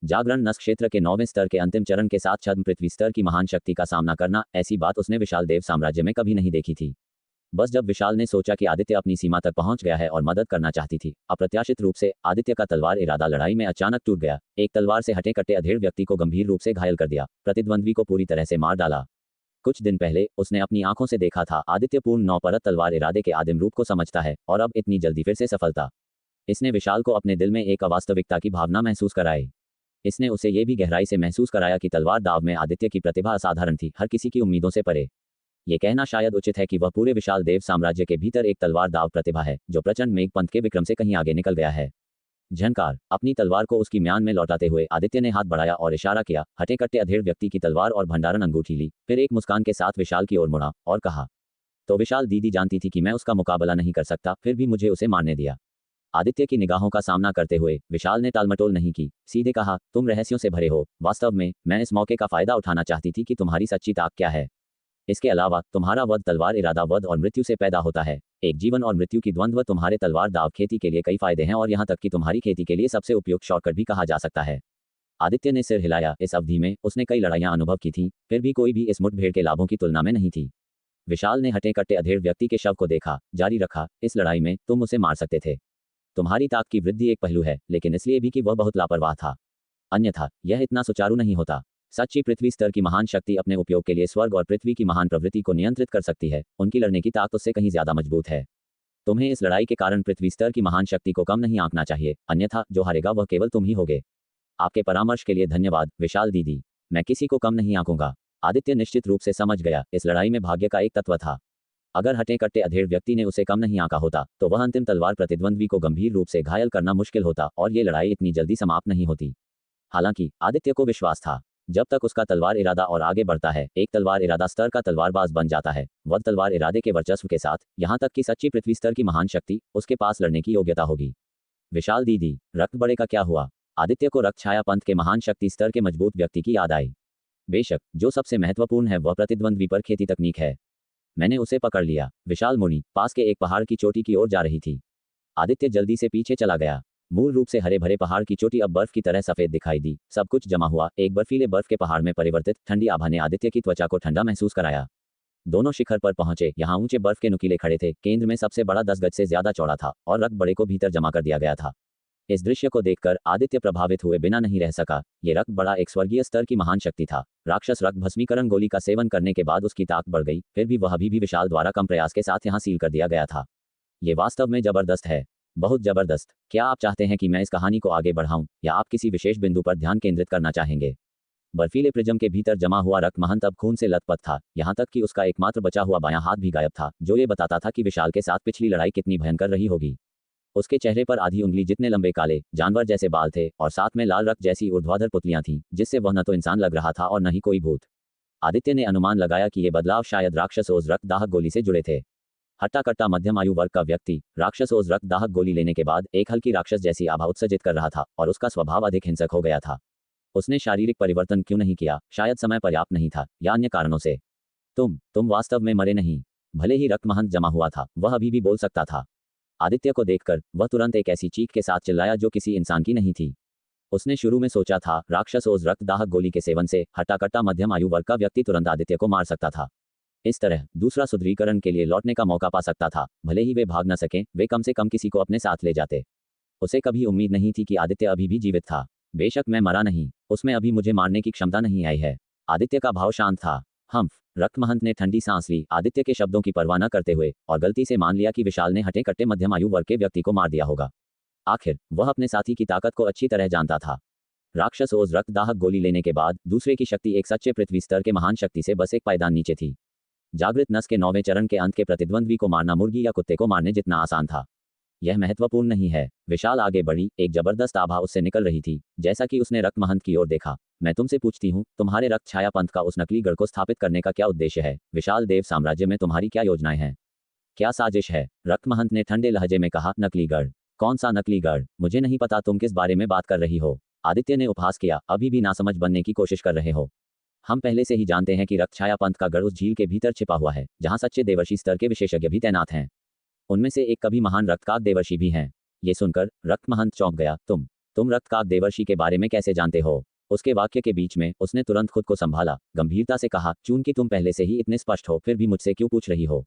जागरण नस्क क्षेत्र के 9वें स्तर के अंतिम चरण के साथ छद्म पृथ्वी स्तर की महान शक्ति का सामना करना, ऐसी बात उसने विशाल देव साम्राज्य में कभी नहीं देखी थी। बस जब विशाल ने सोचा कि आदित्य अपनी सीमा तक पहुंच गया है और मदद करना चाहती थी, अप्रत्याशित रूप से आदित्य का तलवार इरादा लड़ाई में अचानक टूट गया। एक तलवार से हटे कट्टे अधेड़ व्यक्ति को गंभीर रूप से घायल कर दिया, प्रतिद्वंद्वी को पूरी तरह से मार डाला। कुछ दिन पहले उसने अपनी आंखों से देखा था आदित्य पूर्ण 9% तलवार इरादे के आदिम रूप को समझता है, और अब इतनी जल्दी फिर से सफलता। इसने विशाल को अपने दिल में एक अवास्तविकता की भावना महसूस कराई। इसने उसे ये भी गहराई से महसूस कराया कि तलवार दाव में आदित्य की प्रतिभा असाधारण थी, हर किसी की उम्मीदों से परे। ये कहना शायद उचित है कि वह पूरे विशाल देव साम्राज्य के भीतर एक तलवार दाव प्रतिभा है, जो प्रचंड मेघपंथ के विक्रम से कहीं आगे निकल गया है। झनकार। अपनी तलवार को उसकी म्यान में लौटाते हुए आदित्य ने हाथ बढ़ाया और इशारा किया। हटे कट्टे अधेड़ व्यक्ति की तलवार और भंडारण अंगूठी ली, फिर एक मुस्कान के साथ विशाल की ओर मुड़ा और कहा, तो विशाल दीदी जानती थी कि मैं उसका मुकाबला नहीं कर सकता, फिर भी मुझे उसे मारने दिया। आदित्य की निगाहों का सामना करते हुए विशाल ने टालमटोल नहीं की, सीधे कहा, तुम रहस्यों से भरे हो। वास्तव में मैं इस मौके का फायदा उठाना चाहती थी कि तुम्हारी सच्ची ताकत क्या है। इसके अलावा तुम्हारा वध तलवार इरादा वध और मृत्यु से पैदा होता है। एक जीवन और मृत्यु की द्वंद्व तुम्हारे तलवार दाव खेती के लिए कई फायदे हैं, और यहाँ तक कि तुम्हारी खेती के लिए सबसे उपयुक्त शॉर्टकट भी कहा जा सकता है। आदित्य ने सिर हिलाया। इस अवधि में उसने कई लड़ाइयां अनुभव की थी, फिर भी कोई भी इस मुठभेड़ के लाभों की तुलना में नहीं थी। विशाल ने हटे कट्टे अधेड़ व्यक्ति के शव को देखा, जारी रखा, इस लड़ाई में तुम उसे मार सकते थे। तुम्हारी ताक की वृद्धि एक पहलू है, लेकिन इसलिए भी कि वह बहुत लापरवाह था, अन्यथा यह इतना सुचारू नहीं होता। सच्ची पृथ्वी स्तर की महान शक्ति अपने उपयोग के लिए स्वर्ग और पृथ्वी की महान प्रवृत्ति को नियंत्रित कर सकती है। उनकी लड़ने की ताकत उससे कहीं ज्यादा मजबूत है। तुम्हें इस लड़ाई के कारण पृथ्वी स्तर की महान शक्ति को कम नहीं आंकना चाहिए, अन्यथा जो हारेगा वह केवल तुम ही होगे। आपके परामर्श के लिए धन्यवाद विशाल दीदी। मैं किसी को कम नहीं आंकूंगा। आदित्य निश्चित रूप से समझ गया, इस लड़ाई में भाग्य का एक तत्व था। अगर हटे कट्टे अधेड़ व्यक्ति ने उसे कम नहीं आंका होता तो वह अंतिम तलवार प्रतिद्वंद्वी को गंभीर रूप से घायल करना मुश्किल होता और ये लड़ाई इतनी जल्दी समाप्त नहीं होती। हालांकि आदित्य को विश्वास था, जब तक उसका तलवार इरादा और आगे बढ़ता है, एक तलवार इरादा स्तर का तलवारबाज बन जाता है। वह तलवार इरादे के वर्चस्व के साथ, यहाँ तक कि सच्ची पृथ्वी स्तर की महान शक्ति उसके पास लड़ने की योग्यता होगी। विशाल दीदी, रक्त बड़े का क्या हुआ? आदित्य को रक्त छाया पंथ के महान शक्ति स्तर के मजबूत व्यक्ति की याद आई। बेशक, जो सबसे महत्वपूर्ण है वह प्रतिद्वंद्वी पर खेती तकनीक है। मैंने उसे पकड़ लिया। विशाल मुनि पास के एक पहाड़ की चोटी की ओर जा रही थी। आदित्य जल्दी से पीछे चला गया। मूल रूप से हरे भरे पहाड़ की चोटी अब बर्फ की तरह सफेद दिखाई दी। सब कुछ जमा हुआ एक बर्फीले बर्फ के पहाड़ में परिवर्तित ठंडी आभा ने आदित्य की त्वचा को ठंडा महसूस कराया। दोनों शिखर पर पहुंचे। यहाँ ऊंचे बर्फ के नुकीले खड़े थे। केंद्र में सबसे बड़ा 10 गज से ज्यादा चौड़ा था और रक्त बड़े को भीतर जमा कर दिया गया था। इस दृश्य को देखकर आदित्य प्रभावित हुए बिना नहीं रह सका। ये रक्त बड़ा एक स्वर्गीय स्तर की महान शक्ति था। राक्षस रक्त भस्मीकरण गोली का सेवन करने के बाद उसकी ताकत बढ़ गई, फिर भी वह अभी भी विशाल द्वारा कम प्रयास के साथ यहाँ सील कर दिया गया था। ये वास्तव में जबरदस्त है, बहुत जबरदस्त। क्या आप चाहते हैं कि मैं इस कहानी को आगे बढ़ाऊं या आप किसी विशेष बिंदु पर ध्यान केंद्रित करना चाहेंगे? बर्फीले प्रिज्म के भीतर जमा हुआ रक्त महंत अब खून से लथपथ था, यहाँ तक कि उसका एकमात्र बचा हुआ बायां हाथ भी गायब था, जो ये बताता था कि विशाल के साथ पिछली लड़ाई कितनी भयंकर रही होगी। उसके चेहरे पर आधी उंगली जितने लंबे काले जानवर जैसे बाल थे और साथ में लाल रक्त जैसी ऊर्ध्वाधर पुतलियां थीं, जिससे वह न तो इंसान लग रहा था और न ही कोई भूत। आदित्य ने अनुमान लगाया कि ये बदलाव शायद राक्षस ओज रक्त दाहक गोली से जुड़े थे। हट्टा कट्टा मध्यम आयु वर्ग का व्यक्ति राक्षस ओज रक्त दाहक गोली लेने के बाद एक हल्की राक्षस जैसी आभा उत्सर्जित कर रहा था और उसका स्वभाव अधिक हिंसक हो गया था। उसने शारीरिक परिवर्तन क्यों नहीं किया? शायद समय पर्याप्त नहीं था या अन्य कारणों से। तुम वास्तव में मरे नहीं। भले ही रक्त महंत जमा हुआ था, वह अभी भी बोल सकता था। आदित्य को देखकर वह तुरंत एक ऐसी चीख के साथ चिल्लाया जो किसी इंसान की नहीं थी। उसने शुरू में सोचा था राक्षस ओज रक्त दाहक गोली के सेवन से हट्टा कट्टा मध्यम आयु वर्ग का व्यक्ति तुरंत आदित्य को मार सकता था। इस तरह दूसरा सुदृढ़ीकरण के लिए लौटने का मौका पा सकता था। भले ही वे भाग न सकें, वे कम से कम किसी को अपने साथ ले जाते। उसे कभी उम्मीद नहीं थी कि आदित्य अभी भी जीवित था। बेशक मैं मरा नहीं, उसमें अभी मुझे मारने की क्षमता नहीं आई है। आदित्य का भाव शांत था। हम्फ। रक्त महंत ने ठंडी सांस ली, आदित्य के शब्दों की परवाह न करते हुए, और गलती से मान लिया कि विशाल ने हटे कट्टे मध्यम आयु वर्ग के व्यक्ति को मार दिया होगा। आखिर वह अपने साथी की ताकत को अच्छी तरह जानता था। राक्षस ओज रक्त दाहक गोली लेने के बाद दूसरे की शक्ति एक सच्चे पृथ्वी स्तर के महान शक्ति से बस एक पायदान नीचे थी। जागृत नस के 9वें चरण के अंत के प्रतिद्वंद्वी को मारना मुर्गी या कुत्ते को मारने जितना आसान था। यह महत्वपूर्ण नहीं है। विशाल आगे बढ़ी, एक जबरदस्त आभा उससे निकल रही थी। जैसा कि उसने रक्त महंत की ओर देखा, मैं तुमसे पूछती हूँ, तुम्हारे रक्त छाया पंथ का उस नकली गढ़ को स्थापित करने का क्या उद्देश्य है? विशाल देव साम्राज्य में तुम्हारी क्या योजनाएं हैं? क्या साजिश है? रक्त महंत ने ठंडे लहजे में कहा। नकली गढ़? कौन सा नकली गढ़? मुझे नहीं पता तुम किस बारे में बात कर रही हो। आदित्य ने उपहास किया। अभी भी नासमझ बनने की कोशिश कर रहे हो। हम पहले से ही जानते हैं कि रक्त छाया पंथ का गढ़ उस झील के भीतर छिपा हुआ है, जहां सच्चे देवर्षि स्तर के विशेषज्ञ भी तैनात हैं। उनमें से एक कभी महान रक्तकाक देवर्षि भी हैं। ये सुनकर रक्त महंत चौंक गया। तुम रक्तकाक देवर्षि के बारे में कैसे जानते हो? उसके वाक्य के बीच में उसने तुरंत खुद को संभाला, गंभीरता से कहा, चूंकि तुम पहले से ही इतने स्पष्ट हो, फिर भी मुझसे क्यों पूछ रही हो?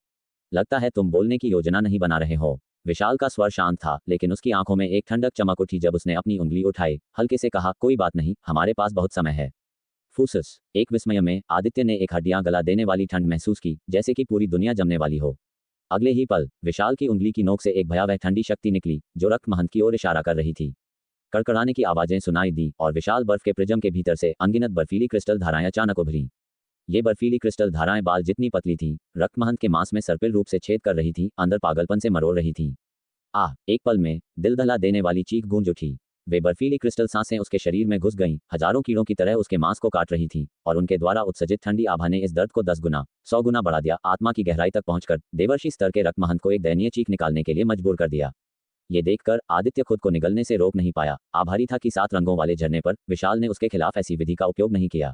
लगता है तुम बोलने की योजना नहीं बना रहे हो। विशाल का स्वर शांत था, लेकिन उसकी आंखों में एक ठंडक चमक उठी जब उसने अपनी उंगली उठाई, हल्के से कहा, कोई बात नहीं, हमारे पास बहुत समय है। फूसस। एक विस्मय में आदित्य ने एक हड्डियां गला देने वाली ठंड महसूस की, जैसे कि पूरी दुनिया जमने वाली हो। अगले ही पल विशाल की उंगली की नोक से एक भयावह ठंडी शक्ति निकली, जो रक्त महंत की ओर इशारा कर रही थी। कड़कड़ाने की आवाजें सुनाई दी और विशाल बर्फ के प्रिज्म के भीतर से अनगिनत बर्फीली क्रिस्टल धाराएं अचानक उभरी। ये बर्फीली क्रिस्टल धाराएं बाल जितनी पतली थीं, रक्त महंत के मांस में सर्पिल रूप से छेद कर रही थीं, अंदर पागलपन से मरोड़ रही थीं। एक पल में दिल दहला देने वाली चीख गूंज उठी। वे बर्फीली क्रिस्टल सांसें उसके शरीर में घुस गईं, हजारों कीड़ों की तरह उसके मांस को काट रही थीं, और उनके द्वारा उत्सर्जित ठंडी आभा ने इस दर्द को 10 गुना 100 गुना बढ़ा दिया। आत्मा की गहराई तक पहुंचकर देवर्षि स्तर के रक्त महंत को एक दयनीय चीख निकालने के लिए मजबूर कर दिया। ये देखकर आदित्य खुद को निगलने से रोक नहीं पाया। आभारी था कि 7 रंगों वाले झरने पर विशाल ने उसके खिलाफ ऐसी विधि का उपयोग नहीं किया।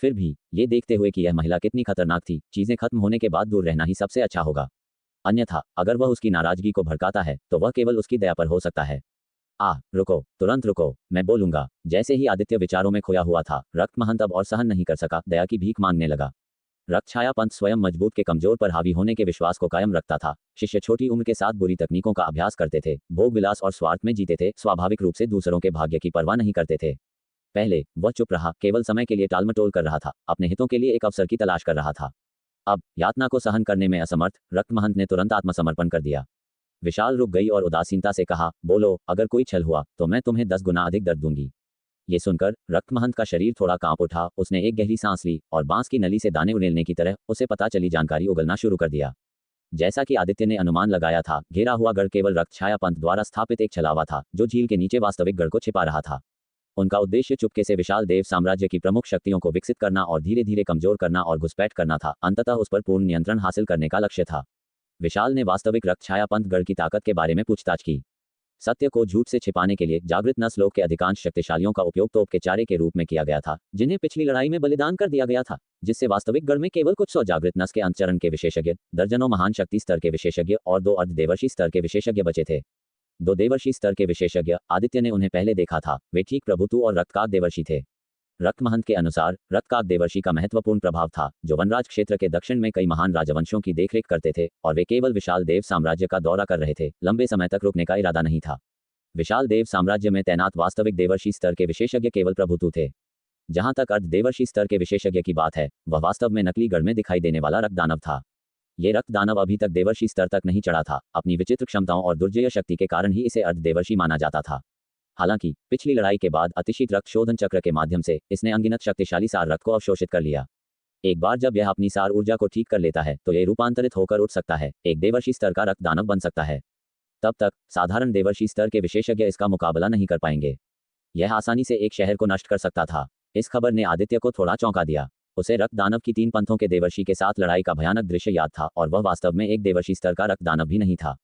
फिर भी ये देखते हुए कि यह महिला कितनी खतरनाक थी, चीजें खत्म होने के बाद दूर रहना ही सबसे अच्छा होगा। अन्यथा अगर वह उसकी नाराजगी को भड़काता है तो वह केवल उसकी दया पर हो सकता है। रुको, तुरंत रुको, मैं बोलूंगा। जैसे ही आदित्य विचारों में खोया हुआ था, रक्त महंत अब और सहन नहीं कर सका, दया की भीख मांगने लगा। रक्तछाया पंथ स्वयं मजबूत के कमजोर पर हावी होने के विश्वास को कायम रखता था। शिष्य छोटी उम्र के साथ बुरी तकनीकों का अभ्यास करते थे, भोग विलास और स्वार्थ में जीते थे, स्वाभाविक रूप से दूसरों के भाग्य की परवाह नहीं करते थे। पहले वह चुप रहा, केवल समय के लिए टालमटोल कर रहा था, अपने हितों के लिए एक अवसर की तलाश कर रहा था। अब यातना को सहन करने में असमर्थ रक्तमहंत ने तुरंत आत्मसमर्पण कर दिया। विशाल रुक गई और उदासीनता से कहा, बोलो, अगर कोई छल हुआ तो मैं तुम्हें 10 गुना अधिक दर्द दूंगी। ये सुनकर रक्तमहंत का शरीर थोड़ा कांप उठा। उसने एक गहरी सांस ली और बांस की नली से दाने उड़ेलने की तरह उसे पता चली जानकारी उगलना शुरू कर दिया। जैसा कि आदित्य ने अनुमान लगाया था, घेरा हुआ गढ़ केवल रक्तछाया पंथ द्वारा स्थापित एक छलावा था जो झील के नीचे वास्तविक गढ़ को छिपा रहा था। उनका उद्देश्य चुपके से विशाल देव साम्राज्य की प्रमुख शक्तियों को विकसित करना और धीरे धीरे कमजोर करना और घुसपैठ करना था। अंततः उस पर पूर्ण नियंत्रण हासिल करने का लक्ष्य था। विशाल ने वास्तविक रक्तछाया पंथ गढ़ की ताकत के बारे में पूछताछ की। सत्य को झूठ से छिपाने के लिए जागृत नस्लों के अधिकांश शक्तिशालियों का उपयोग तोप के चारे के रूप में किया गया था, जिन्हें पिछली लड़ाई में बलिदान कर दिया गया था, जिससे वास्तविक गढ़ में केवल कुछ 100 जागृत नस्ल के अंतचरण के विशेषज्ञ, दर्जनों महान शक्ति स्तर के विशेषज्ञ और 2 अर्धदेवर्षी स्तर के विशेषज्ञ बचे थे। 2 देवर्षी स्तर के विशेषज्ञ, आदित्य ने उन्हें पहले देखा था, वे ठीक प्रभुतु और रक्तकाक देवर्षी थे। रक्तमहंत के अनुसार रक्तकाक देवर्षी का महत्वपूर्ण प्रभाव था, जो वनराज क्षेत्र के दक्षिण में कई महान राजवंशों की देखरेख करते थे, और वे केवल विशाल देव साम्राज्य का दौरा कर रहे थे, लंबे समय तक रुकने का इरादा नहीं था। विशाल देव साम्राज्य में तैनात वास्तविक देवर्षी स्तर के विशेषज्ञ केवल प्रभुतु थे। जहां तक अर्धदेवर्षी स्तर के विशेषज्ञ की बात है, वह वास्तव में नकली गढ़ में दिखाई देने वाला रक्तदानव था। ये रक्तदानव अभी तक देवर्षी स्तर तक नहीं चढ़ा था। अपनी विचित्र क्षमताओं और दुर्जय शक्ति के कारण ही इसे अर्धदेवर्षी माना जाता था। हालांकि पिछली लड़ाई के बाद अतिशीत रक्त शोधन चक्र के माध्यम से इसने अनगिनत शक्तिशाली सार रक्त को अवशोषित कर लिया। एक बार जब यह अपनी सार ऊर्जा को ठीक कर लेता है तो यह रूपांतरित होकर उठ सकता है, एक देवर्षी स्तर का रक्तदानव बन सकता है। तब तक साधारण देवर्षी स्तर के विशेषज्ञ इसका मुकाबला नहीं कर पाएंगे। यह आसानी से एक शहर को नष्ट कर सकता था। इस खबर ने आदित्य को थोड़ा चौंका दिया। उसे रक्तदानव की 3 पंथों के देवर्षि के साथ लड़ाई का भयानक दृश्य याद था, और वह वास्तव में एक देवर्षि स्तर का रक्तदानव भी नहीं था।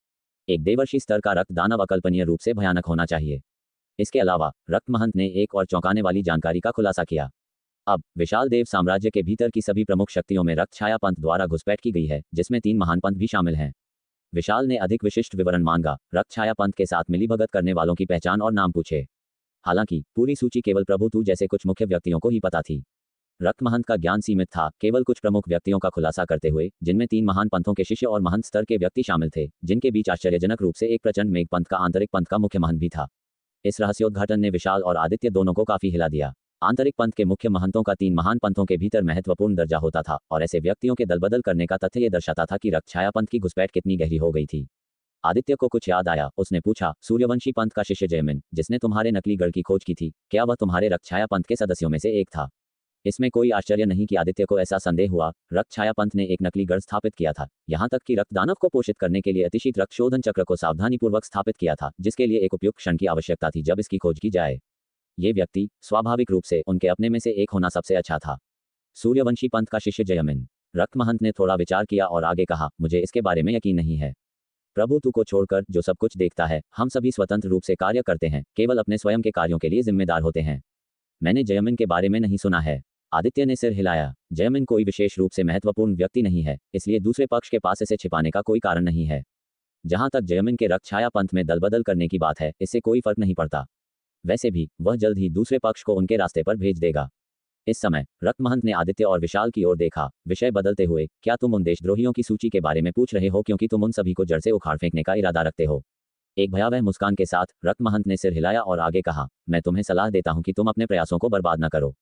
एक देवर्षि स्तर का रक्तदानव अकल्पनीय रूप से भयानक होना चाहिए। इसके अलावा रक्तमहंत ने एक और चौंकाने वाली जानकारी का खुलासा किया। अब विशाल देव साम्राज्य के भीतर की सभी प्रमुख शक्तियों में रक्तछाया पंथ द्वारा घुसपैठ की गई है, जिसमें 3 महान पंथ भी शामिल हैं। विशाल ने अधिक विशिष्ट विवरण मांगा, रक्तछाया पंथ के साथ मिलीभगत करने वालों की पहचान और नाम पूछे। हालांकि पूरी सूची केवल प्रभुतु जैसे कुछ मुख्य व्यक्तियों को ही पता थी। रक्तमहंत का ज्ञान सीमित था, केवल कुछ प्रमुख व्यक्तियों का खुलासा करते हुए, जिनमें 3 महान पंथों के शिष्य और महंत स्तर के व्यक्ति शामिल थे, जिनके बीच आश्चर्यजनक रूप से एक प्रचंड मेघ पंथ का आंतरिक पंथ का मुख्य महंत भी था। इस रहस्योद्घाटन ने विशाल और आदित्य दोनों को काफी हिला दिया। आंतरिक पंथ के मुख्य महंतों का 3 महान पंथों के भीतर महत्वपूर्ण दर्जा होता था, और ऐसे व्यक्तियों के दलबदल करने का तथ्य यह दर्शाता था कि रक्तछाया पंथ की घुसपैठ कितनी गहरी हो गई थी। आदित्य को कुछ याद आया। उसने पूछा, सूर्यवंशी पंथ का शिष्य जयमिन, जिसने तुम्हारे नकली गढ़ की खोज की थी, क्या वह तुम्हारे रक्तछाया पंथ के सदस्यों में से एक था? इसमें कोई आश्चर्य नहीं कि आदित्य को ऐसा संदेह हुआ। रक्तछाया पंथ ने एक नकली गढ़ स्थापित किया था, यहाँ तक कि रक्तदानव को पोषित करने के लिए अतिशीत रक्त शोधन चक्र को सावधानीपूर्वक स्थापित किया था, जिसके लिए एक उपयुक्त क्षण की आवश्यकता थी जब इसकी खोज की जाए। ये व्यक्ति स्वाभाविक रूप से उनके अपने में से एक होना सबसे अच्छा था। सूर्यवंशी पंथ का शिष्य जयमिन। रक्तमहंत ने थोड़ा विचार किया और आगे कहा, मुझे इसके बारे में यकीन नहीं है। प्रभुतु को छोड़कर जो सब कुछ देखता है, हम सभी स्वतंत्र रूप से कार्य करते हैं, केवल अपने स्वयं के कार्यों के लिए जिम्मेदार होते हैं। मैंने जयमिन के बारे में नहीं सुना है। आदित्य ने सिर हिलाया। जयमिन कोई विशेष रूप से महत्वपूर्ण व्यक्ति नहीं है, इसलिए दूसरे पक्ष के पास इसे छिपाने का कोई कारण नहीं है। जहां तक जयमिन के रक्तछाया पंथ में दलबदल करने की बात है, इससे कोई फर्क नहीं पड़ता। वैसे भी वह जल्द ही दूसरे पक्ष को उनके रास्ते पर भेज देगा। इस समय रक्तमहंत ने आदित्य और विशाल की ओर देखा, विषय बदलते हुए, क्या तुम उन देशद्रोहियों की सूची के बारे में पूछ रहे हो क्योंकि तुम उन सभी को जड़ से उखाड़ फेंकने का इरादा रखते हो? एक भयावह मुस्कान के साथ रक्तमहंत ने सिर हिलाया और आगे कहा, मैं तुम्हें सलाह देता हूं कि तुम अपने प्रयासों को बर्बाद न करो।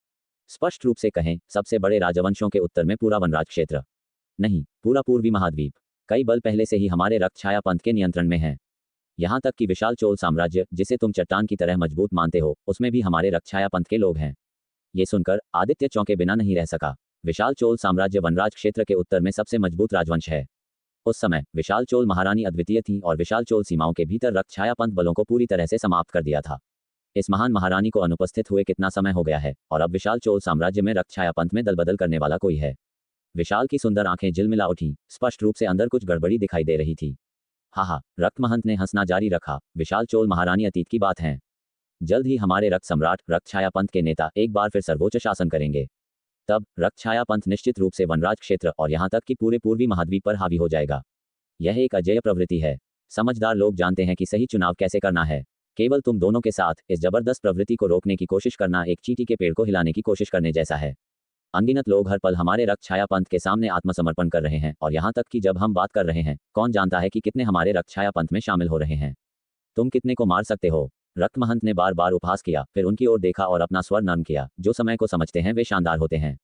स्पष्ट रूप से कहें, सबसे बड़े राजवंशों के उत्तर में पूरा वनराज क्षेत्र नहीं, पूरा पूर्वी महाद्वीप कई बल पहले से ही हमारे रक्तछाया पंथ के नियंत्रण में है। यहाँ तक कि विशाल चोल साम्राज्य, जिसे तुम चट्टान की तरह मजबूत मानते हो, उसमें भी हमारे रक्तछाया पंथ के लोग हैं। ये सुनकर आदित्य चौंके बिना नहीं रह सका। विशाल चोल साम्राज्य वनराज क्षेत्र के उत्तर में सबसे मजबूत राजवंश है। उस समय विशाल चोल महारानी अद्वितीय थी और विशाल चोल सीमाओं के भीतर रक्तछाया पंथ बलों को पूरी तरह से समाप्त कर दिया था। इस महान महारानी को अनुपस्थित हुए कितना समय हो गया है, और अब विशाल चोल साम्राज्य में रक्तछाया पंथ में दलबदल करने वाला कोई है? विशाल की सुंदर आंखें झिलमिला उठी। स्पष्ट रूप से अंदर कुछ गड़बड़ी दिखाई दे रही थी। हा, रक्तमहंत ने हंसना जारी रखा। विशाल चोल महारानी अतीत की बात है। जल्द ही हमारे रक्त सम्राट रक्तछाया पंथ के नेता एक बार फिर सर्वोच्च शासन करेंगे। तब रक्तछाया पंथ निश्चित रूप से वनराज क्षेत्र और यहाँ तक कि पूरे पूर्वी महाद्वीप पर हावी हो जाएगा। यह एक अजेय प्रवृत्ति है। समझदार लोग जानते हैं कि सही चुनाव कैसे करना है। केवल तुम दोनों के साथ इस जबरदस्त प्रवृत्ति को रोकने की कोशिश करना एक चींटी के पेड़ को हिलाने की कोशिश करने जैसा है। अनगिनत लोग हर पल हमारे रक्त छाया पंथ के सामने आत्मसमर्पण कर रहे हैं, और यहाँ तक कि जब हम बात कर रहे हैं, कौन जानता है कि कितने हमारे रक्त छाया पंथ में शामिल हो रहे हैं। तुम कितने को मार सकते हो? रक्त महंत ने बार बार उपहास किया, फिर उनकी ओर देखा और अपना स्वर नर्म किया। जो समय को समझते हैं वे शानदार होते हैं।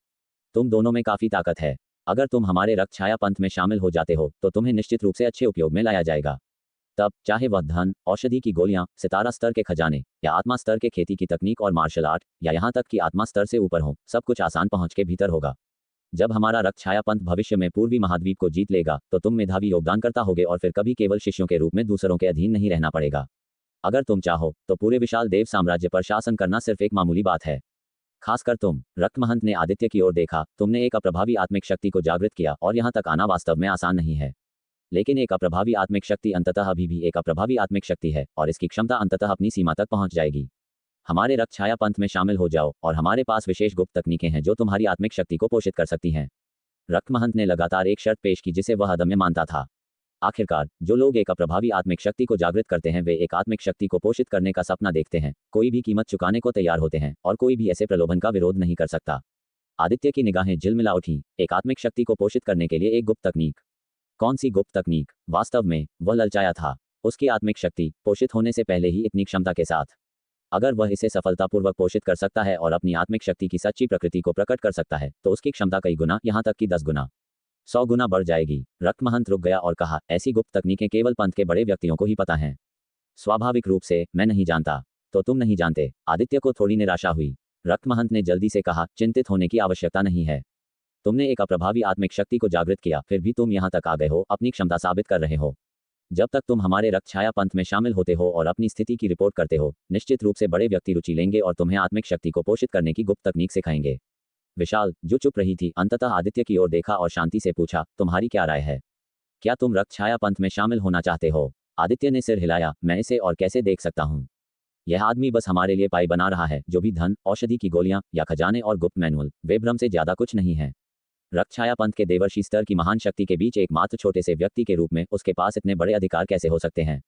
तुम दोनों में काफी ताकत है। अगर तुम हमारे रक्त छाया पंथ में शामिल हो जाते हो तो तुम्हें निश्चित रूप से अच्छे उपयोग में लाया जाएगा। तब चाहे वह धन, औषधि की गोलियां, सितारा स्तर के खजाने, या आत्मा स्तर के खेती की तकनीक और मार्शल आर्ट, या यहाँ तक कि आत्मा स्तर से ऊपर हो, सब कुछ आसान पहुंच के भीतर होगा। जब हमारा रक्त छाया पंथ भविष्य में पूर्वी महाद्वीप को जीत लेगा तो तुम मेधावी योगदानकर्ता होगे और फिर कभी केवल शिष्यों के रूप में दूसरों के अधीन नहीं रहना पड़ेगा। अगर तुम चाहो तो पूरे विशाल देव साम्राज्य पर शासन करना सिर्फ एक मामूली बात है। खासकर तुम। रक्त महंत ने आदित्य की ओर देखा। तुमने एक अप्रभावी आत्मिक शक्ति को जागृत किया और यहाँ तक आना वास्तव में आसान नहीं है। लेकिन एक अप्रभावी आत्मिक शक्ति अंततः अभी भी एक अप्रभावी आत्मिक शक्ति है और इसकी क्षमता अंततः अपनी सीमा तक पहुंच जाएगी। हमारे रक्त छाया पंथ में शामिल हो जाओ और हमारे पास विशेष गुप्त तकनीकें हैं जो तुम्हारी आत्मिक शक्ति को पोषित कर सकती हैं। रक्त महंत ने लगातार एक शर्त पेश की जिसे वह अदम्य मानता था। आखिरकार जो लोग एक अप्रभावी आत्मिक शक्ति को जागृत करते हैं वे एक आत्मिक शक्ति को पोषित करने का सपना देखते हैं, कोई भी कीमत चुकाने को तैयार होते हैं और कोई भी ऐसे प्रलोभन का विरोध नहीं कर सकता। आदित्य की निगाहें झिलमिला उठीं। एक आत्मिक शक्ति को पोषित करने के लिए एक गुप्त तकनीक। कौन सी गुप्त तकनीक? वास्तव में वह ललचाया था। उसकी आत्मिक शक्ति पोषित होने से पहले ही इतनी क्षमता के साथ। अगर वह इसे सफलतापूर्वक पोषित कर सकता है और अपनी आत्मिक शक्ति की सच्ची प्रकृति को प्रकट कर सकता है तो उसकी क्षमता कई गुना, यहाँ तक कि 10 गुना, 100 गुना बढ़ जाएगी। रक्त महंत रुक गया और कहा, ऐसी गुप्त तकनीकें केवल पंथ के बड़े व्यक्तियों को ही पता हैं। स्वाभाविक रूप से मैं नहीं जानता। तो तुम नहीं जानते? आदित्य को थोड़ी निराशा हुई। रक्त महंत ने जल्दी से कहा, चिंतित होने की आवश्यकता नहीं है। तुमने एक अप्रभावी आत्मिक शक्ति को जागृत किया, फिर भी तुम यहाँ तक आ गए हो, अपनी क्षमता साबित कर रहे हो। जब तक तुम हमारे रक्त छाया पंथ में शामिल होते हो और अपनी स्थिति की रिपोर्ट करते हो, निश्चित रूप से बड़े व्यक्ति रुचि लेंगे और तुम्हें आत्मिक शक्ति को पोषित करने की गुप्त तकनीक सिखाएंगे। विशाल, जो चुप रही थी, अंततः आदित्य की ओर देखा और शांति से पूछा, तुम्हारी क्या राय है? क्या तुम रक्त छाया पंथ में शामिल होना चाहते हो? आदित्य ने सिर हिलाया। मैं इसे और कैसे देख सकता हूँ? यह आदमी बस हमारे लिए पाई बना रहा है। जो भी धन, औषधि की गोलियां या खजाने और गुप्त मैनुअल, वे भ्रम से ज्यादा कुछ नहीं है। रक्त छाया पंथ के देवर्षि स्तर की महान शक्ति के बीच एकमात्र छोटे से व्यक्ति के रूप में उसके पास इतने बड़े अधिकार कैसे हो सकते हैं?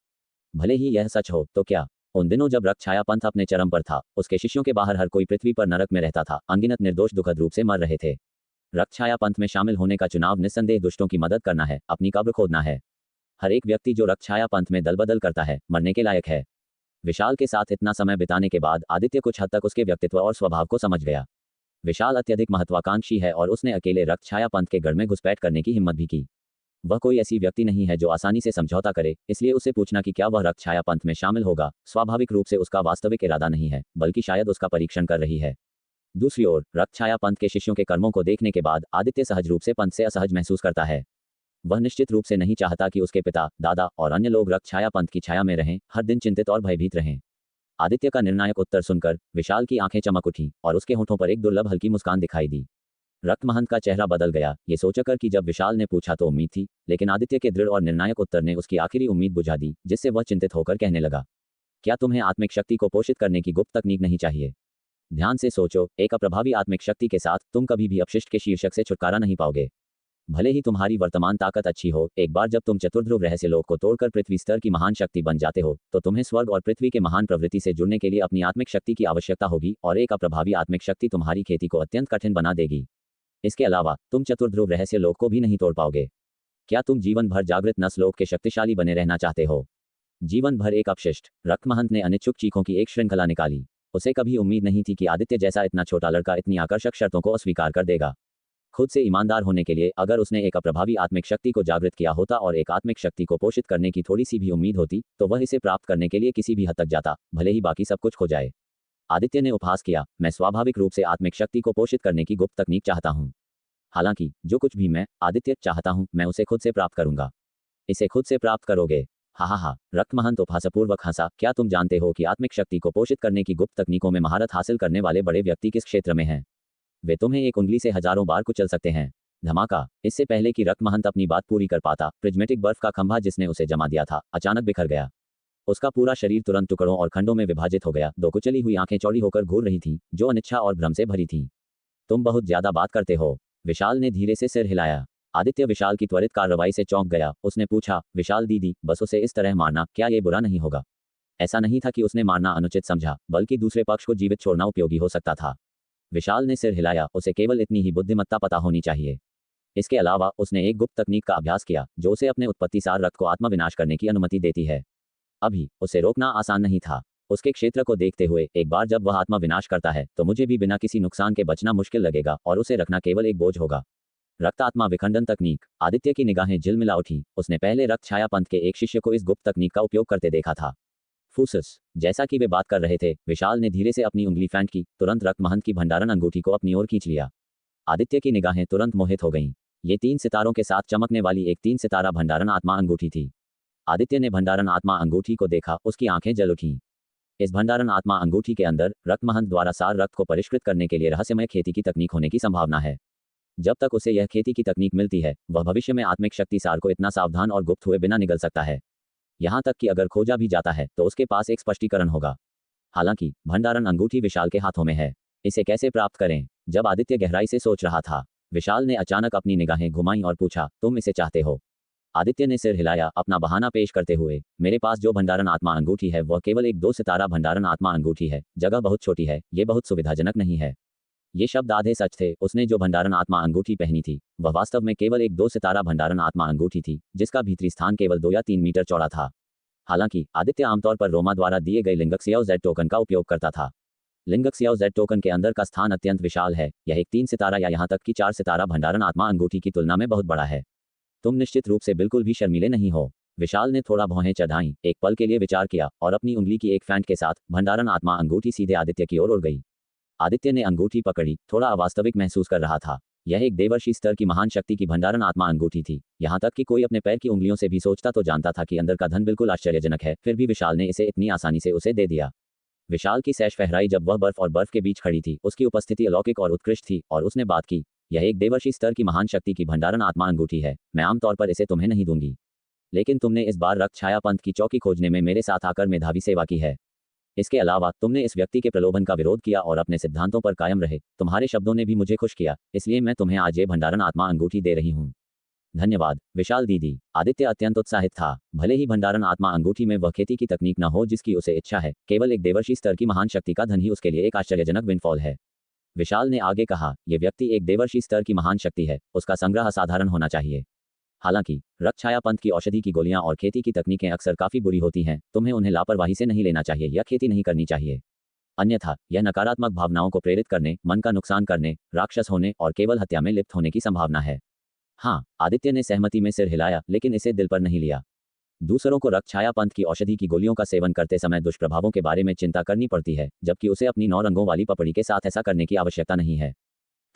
भले ही यह सच हो तो क्या? उन दिनों जब रक्त छाया पंथ अपने चरम पर था, उसके शिष्यों के बाहर हर कोई पृथ्वी पर नरक में रहता था। अनगिनत निर्दोष दुखद रूप से मर रहे थे। रक्त छाया पंथ में शामिल होने का चुनाव निस्संदेह दुष्टों की मदद करना है, अपनी कब्र खोदना है। हर एक व्यक्ति जो रक्त छाया पंथ में दल बदल करता है, मरने के लायक है। विशाल के साथ इतना समय बिताने के बाद आदित्य कुछ हद तक उसके व्यक्तित्व और स्वभाव को समझ गया। विशाल अत्यधिक महत्वाकांक्षी है और उसने अकेले रक्त छाया पंथ के गढ़ में घुसपैठ करने की हिम्मत भी की। वह कोई ऐसी व्यक्ति नहीं है जो आसानी से समझौता करे, इसलिए उसे पूछना कि क्या वह रक्त छाया पंथ में शामिल होगा, स्वाभाविक रूप से उसका वास्तविक इरादा नहीं है, बल्कि शायद उसका परीक्षण कर रही है। दूसरी ओर रक्त छाया पंथ के शिष्यों के कर्मों को देखने के बाद आदित्य सहज रूप से पंथ से असहज महसूस करता है। वह निश्चित रूप से नहीं चाहता कि उसके पिता, दादा और अन्य लोग रक्त छाया पंथ की छाया में रहें, हर दिन चिंतित और भयभीत रहें। आदित्य का निर्णायक उत्तर सुनकर विशाल की आंखें चमक उठी और उसके होठों पर एक दुर्लभ हल्की मुस्कान दिखाई दी। रक्त महंत का चेहरा बदल गया, ये सोचकर कि जब विशाल ने पूछा तो उम्मीद थी, लेकिन आदित्य के दृढ़ और निर्णायक उत्तर ने उसकी आखिरी उम्मीद बुझा दी, जिससे वह चिंतित होकर कहने लगा, क्या तुम्हें आत्मिक शक्ति को पोषित करने की गुप्त तकनीक नहीं चाहिए? ध्यान से सोचो, एक अप्रभावी आत्मिक शक्ति के साथ तुम कभी भी अपशिष्ट के शीर्षक से छुटकारा नहीं पाओगे। भले ही तुम्हारी वर्तमान ताकत अच्छी हो, एक बार जब तुम चतुर्ध्रुव रहस्य लोक को तोड़कर पृथ्वी स्तर की महान शक्ति बन जाते हो तो तुम्हें स्वर्ग और पृथ्वी के महान प्रवृत्ति से जुड़ने के लिए अपनी आत्मिक शक्ति की आवश्यकता होगी, और एक अप्रभावी आत्मिक शक्ति तुम्हारी खेती को अत्यंत कठिन बना देगी। इसके अलावा तुम चतुर्ध्रुव रहस्य लोक को भी नहीं तोड़ पाओगे। क्या तुम जीवन भर जागृत नस्लोक के शक्तिशाली बने रहना चाहते हो? जीवन भर एक अपशिष्ट? रक्त महंत ने अनिच्छुक चीखों की एक श्रृंखला निकाली। उसे कभी उम्मीद नहीं थी कि आदित्य जैसा इतना छोटा लड़का इतनी आकर्षक शर्तों को अस्वीकार कर देगा। खुद से ईमानदार होने के लिए अगर उसने एक अप्रभावी आत्मिक शक्ति को जागृत किया होता और एक आत्मिक शक्ति को पोषित करने की थोड़ी सी भी उम्मीद होती तो वह इसे प्राप्त करने के लिए किसी भी हद तक जाता, भले ही बाकी सब कुछ खो जाए। आदित्य ने उपहास किया, मैं स्वाभाविक रूप से आत्मिक शक्ति को पोषित करने की गुप्त तकनीक चाहता हूँ। हालांकि जो कुछ भी मैं, आदित्य, चाहता हूँ मैं उसे खुद से प्राप्त करूंगा। इसे खुद से प्राप्त करोगे? हा हा हा। रक्त महंत उपहासपूर्वक हंसा। क्या तुम जानते हो कि आत्मिक शक्ति को पोषित करने की गुप्त तकनीकों में महारत हासिल करने वाले बड़े व्यक्ति किस क्षेत्र में हैं? वे तुम्हें एक उंगली से हजारों बार कुचल सकते हैं। धमाका। इससे पहले कि रक्त महंत अपनी बात पूरी कर पाता, प्रिज्मेटिक बर्फ का खंभा जिसने उसे जमा दिया था अचानक बिखर गया। उसका पूरा शरीर तुरंत टुकड़ों और खंडों में विभाजित हो गया। दो कुचली हुई आंखें चौड़ी होकर घूर रही थीं, जो अनिच्छा और भ्रम से भरी थीं। तुम बहुत ज्यादा बात करते हो। विशाल ने धीरे से सिर हिलाया। आदित्य विशाल की त्वरित कार्रवाई से चौंक गया। उसने पूछा, विशाल दीदी, बस उसे इस तरह मारना, क्या ये बुरा नहीं होगा? ऐसा नहीं था कि उसने मारना अनुचित समझा, बल्कि दूसरे पक्ष को जीवित छोड़ना उपयोगी हो सकता था। विशाल ने सिर हिलाया, उसे केवल इतनी ही बुद्धिमत्ता पता होनी चाहिए। इसके अलावा उसने एक गुप्त तकनीक का अभ्यास किया जो उसे अपने उत्पत्तिसार रक्त को आत्मविनाश करने की अनुमति देती है। अभी उसे रोकना आसान नहीं था। उसके क्षेत्र को देखते हुए, एक बार जब वह आत्मविनाश करता है तो मुझे भी बिना किसी नुकसान के बचना मुश्किल लगेगा और उसे रखना केवल एक बोझ होगा। रक्त आत्मा विखंडन तकनीक। आदित्य की निगाहें झिलमिला उठी। उसने पहले रक्त छाया पंथ के एक शिष्य को इस गुप्त तकनीक का उपयोग करते देखा था। फूसस। जैसा कि वे बात कर रहे थे, विशाल ने धीरे से अपनी उंगली फेंट की। तुरंत रक्त महंत की भंडारण अंगूठी को अपनी ओर खींच लिया। आदित्य की निगाहें तुरंत मोहित हो गईं। ये 3 सितारों के साथ चमकने वाली एक 3 सितारा भंडारण आत्मा अंगूठी थी। आदित्य ने भंडारण आत्मा अंगूठी को देखा, उसकी आंखें जल उठीं। इस भंडारण आत्मा अंगूठी के अंदर रक्त महंत द्वारा सार रक्त को परिष्कृत करने के लिए रहस्यमय खेती की तकनीक होने की संभावना है। जब तक उसे यह खेती की तकनीक मिलती है, वह भविष्य में आत्मिक शक्ति सार को इतना सावधान और गुप्त हुए बिना निगल सकता है। यहाँ तक कि अगर खोजा भी जाता है तो उसके पास एक स्पष्टीकरण होगा। हालांकि भंडारण अंगूठी विशाल के हाथों में है। इसे कैसे प्राप्त करें? जब आदित्य गहराई से सोच रहा था, विशाल ने अचानक अपनी निगाहें घुमाईं और पूछा, तुम इसे चाहते हो? आदित्य ने सिर हिलाया, अपना बहाना पेश करते हुए, मेरे पास जो भंडारण आत्मा अंगूठी है वह केवल एक 2 सितारा भंडारण आत्मा अंगूठी है। जगह बहुत छोटी है, ये बहुत सुविधाजनक नहीं है। ये शब्द आधे सच थे। उसने जो भंडारण आत्मा अंगूठी पहनी थी वह वास्तव में केवल एक 2 सितारा भंडारण आत्मा अंगूठी थी, जिसका भीतरी स्थान केवल 2 या 3 मीटर चौड़ा था। हालांकि आदित्य आमतौर पर रोमा द्वारा दिए गए लिंगक्सियाओ जेड टोकन का उपयोग करता था। लिंगक्सियाओ जेड टोकन के अंदर का स्थान अत्यंत विशाल है। यह एक 3 सितारा या यहाँ तक कि 4 सितारा भंडारण आत्मा अंगूठी की तुलना में बहुत बड़ा है। तुम निश्चित रूप से बिल्कुल भी शर्मीले नहीं हो। विशाल ने थोड़ा भौहें चढ़ाईं, एक पल के लिए विचार किया और अपनी उंगली की एक फेंट के साथ भंडारण आत्मा अंगूठी सीधे आदित्य की ओर उड़ गई। आदित्य ने अंगूठी पकड़ी, थोड़ा अवास्तविक महसूस कर रहा था। यह एक देवर्षि स्तर की महान शक्ति की भंडारण आत्मा अंगूठी थी। यहाँ तक कि कोई अपने पैर की उंगलियों से भी सोचता तो जानता था कि अंदर का धन बिल्कुल आश्चर्यजनक है, फिर भी विशाल ने इसे इतनी आसानी से उसे दे दिया। विशाल की सैश फहराई जब वह बर्फ और बर्फ के बीच खड़ी थी। उसकी उपस्थिति अलौकिक और उत्कृष्ट थी और उसने बात की, यह एक देवर्षि स्तर की महान शक्ति की भंडारण आत्मा अंगूठी है। मैं आमतौर पर इसे तुम्हें नहीं दूंगी, लेकिन तुमने इस बार रक्त छाया पंथ की चौकी खोजने में मेरे साथ आकर मेधावी सेवा की है। इसके अलावा तुमने इस व्यक्ति के प्रलोभन का विरोध किया और अपने सिद्धांतों पर कायम रहे। तुम्हारे शब्दों ने भी मुझे खुश किया, इसलिए मैं तुम्हें आज ये भंडारण आत्मा अंगूठी दे रही हूँ। धन्यवाद विशाल दीदी। आदित्य अत्यंत उत्साहित था। भले ही भंडारण आत्मा अंगूठी में वह खेती की तकनीक न हो जिसकी उसे इच्छा है, केवल एक देवर्षि स्तर की महान शक्ति का धन ही उसके लिए एक आश्चर्यजनक विंडफॉल है। विशाल ने आगे कहा, यह व्यक्ति एक देवर्षि स्तर की महान शक्ति है, उसका संग्रह असाधारण होना चाहिए। हालांकि रक्त छाया पंथ की औषधि की गोलियां और खेती की तकनीकें अक्सर काफी बुरी होती हैं। तुम्हें उन्हें लापरवाही से नहीं लेना चाहिए या खेती नहीं करनी चाहिए। अन्यथा यह नकारात्मक भावनाओं को प्रेरित करने, मन का नुकसान करने, राक्षस होने और केवल हत्या में लिप्त होने की संभावना है। हाँ, आदित्य ने सहमति में सिर हिलाया, लेकिन इसे दिल पर नहीं लिया। दूसरों को रक्त छाया पंथ की औषधि की गोलियों का सेवन करते समय दुष्प्रभावों के बारे में चिंता करनी पड़ती है, जबकि उसे अपनी 9 रंगों वाली पपड़ी के साथ ऐसा करने की आवश्यकता नहीं है।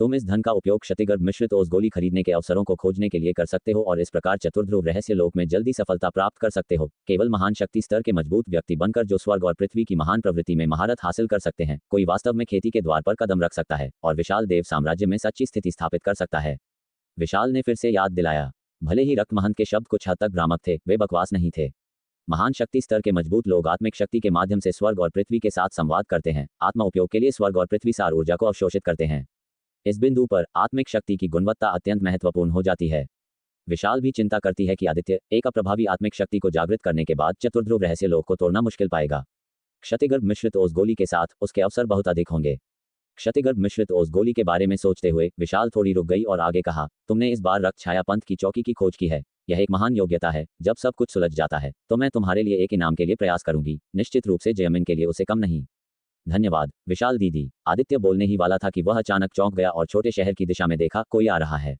तुम इस धन का उपयोग क्षतिगर्भ मिश्रित ओस गोली खरीदने के अवसरों को खोजने के लिए कर सकते हो और इस प्रकार चतुर्ध्रुव रहस्य लोक में जल्दी सफलता प्राप्त कर सकते हो। केवल महान शक्ति स्तर के मजबूत व्यक्ति बनकर जो स्वर्ग और पृथ्वी की महान प्रवृत्ति में महारत हासिल कर सकते हैं, कोई वास्तव में खेती के द्वार पर कदम रख सकता है और विशाल देव साम्राज्य में सच्ची स्थिति स्थापित कर सकता है। विशाल ने फिर से याद दिलाया, भले ही रक्त महंत के शब्द कुछ हद तक भ्रामक थे, वे बकवास नहीं थे। महान शक्ति स्तर के मजबूत लोग आत्मिक शक्ति के माध्यम से स्वर्ग और पृथ्वी के साथ संवाद करते हैं, आत्मा उपयोग के लिए स्वर्ग और पृथ्वी सार ऊर्जा को अवशोषित करते हैं। इस बिंदु पर आत्मिक शक्ति की गुणवत्ता अत्यंत महत्वपूर्ण हो जाती है। विशाल भी चिंता करती है कि आदित्य एक अप्रभावी आत्मिक शक्ति को जागृत करने के बाद चतुर्ध्रुव रहस्य लोक को तोड़ना मुश्किल पाएगा। क्षतिगर्भ मिश्रित ओस गोली के साथ उसके अवसर बहुत अधिक होंगे। क्षतिगर्भ मिश्रित ओस गोली के बारे में सोचते हुए विशाल थोड़ी रुक गई और आगे कहा, तुमने इस बार रक्त छाया पंथ की चौकी की खोज की है। यह एक महान योग्यता है। जब सब कुछ सुलझ जाता है तो मैं तुम्हारे लिए एक इनाम के लिए प्रयास करूंगी, निश्चित रूप से जयमिन के लिए उसे कम नहीं। धन्यवाद विशाल दीदी। आदित्य बोलने ही वाला था कि वह अचानक चौंक गया और छोटे शहर की दिशा में देखा, कोई आ रहा है।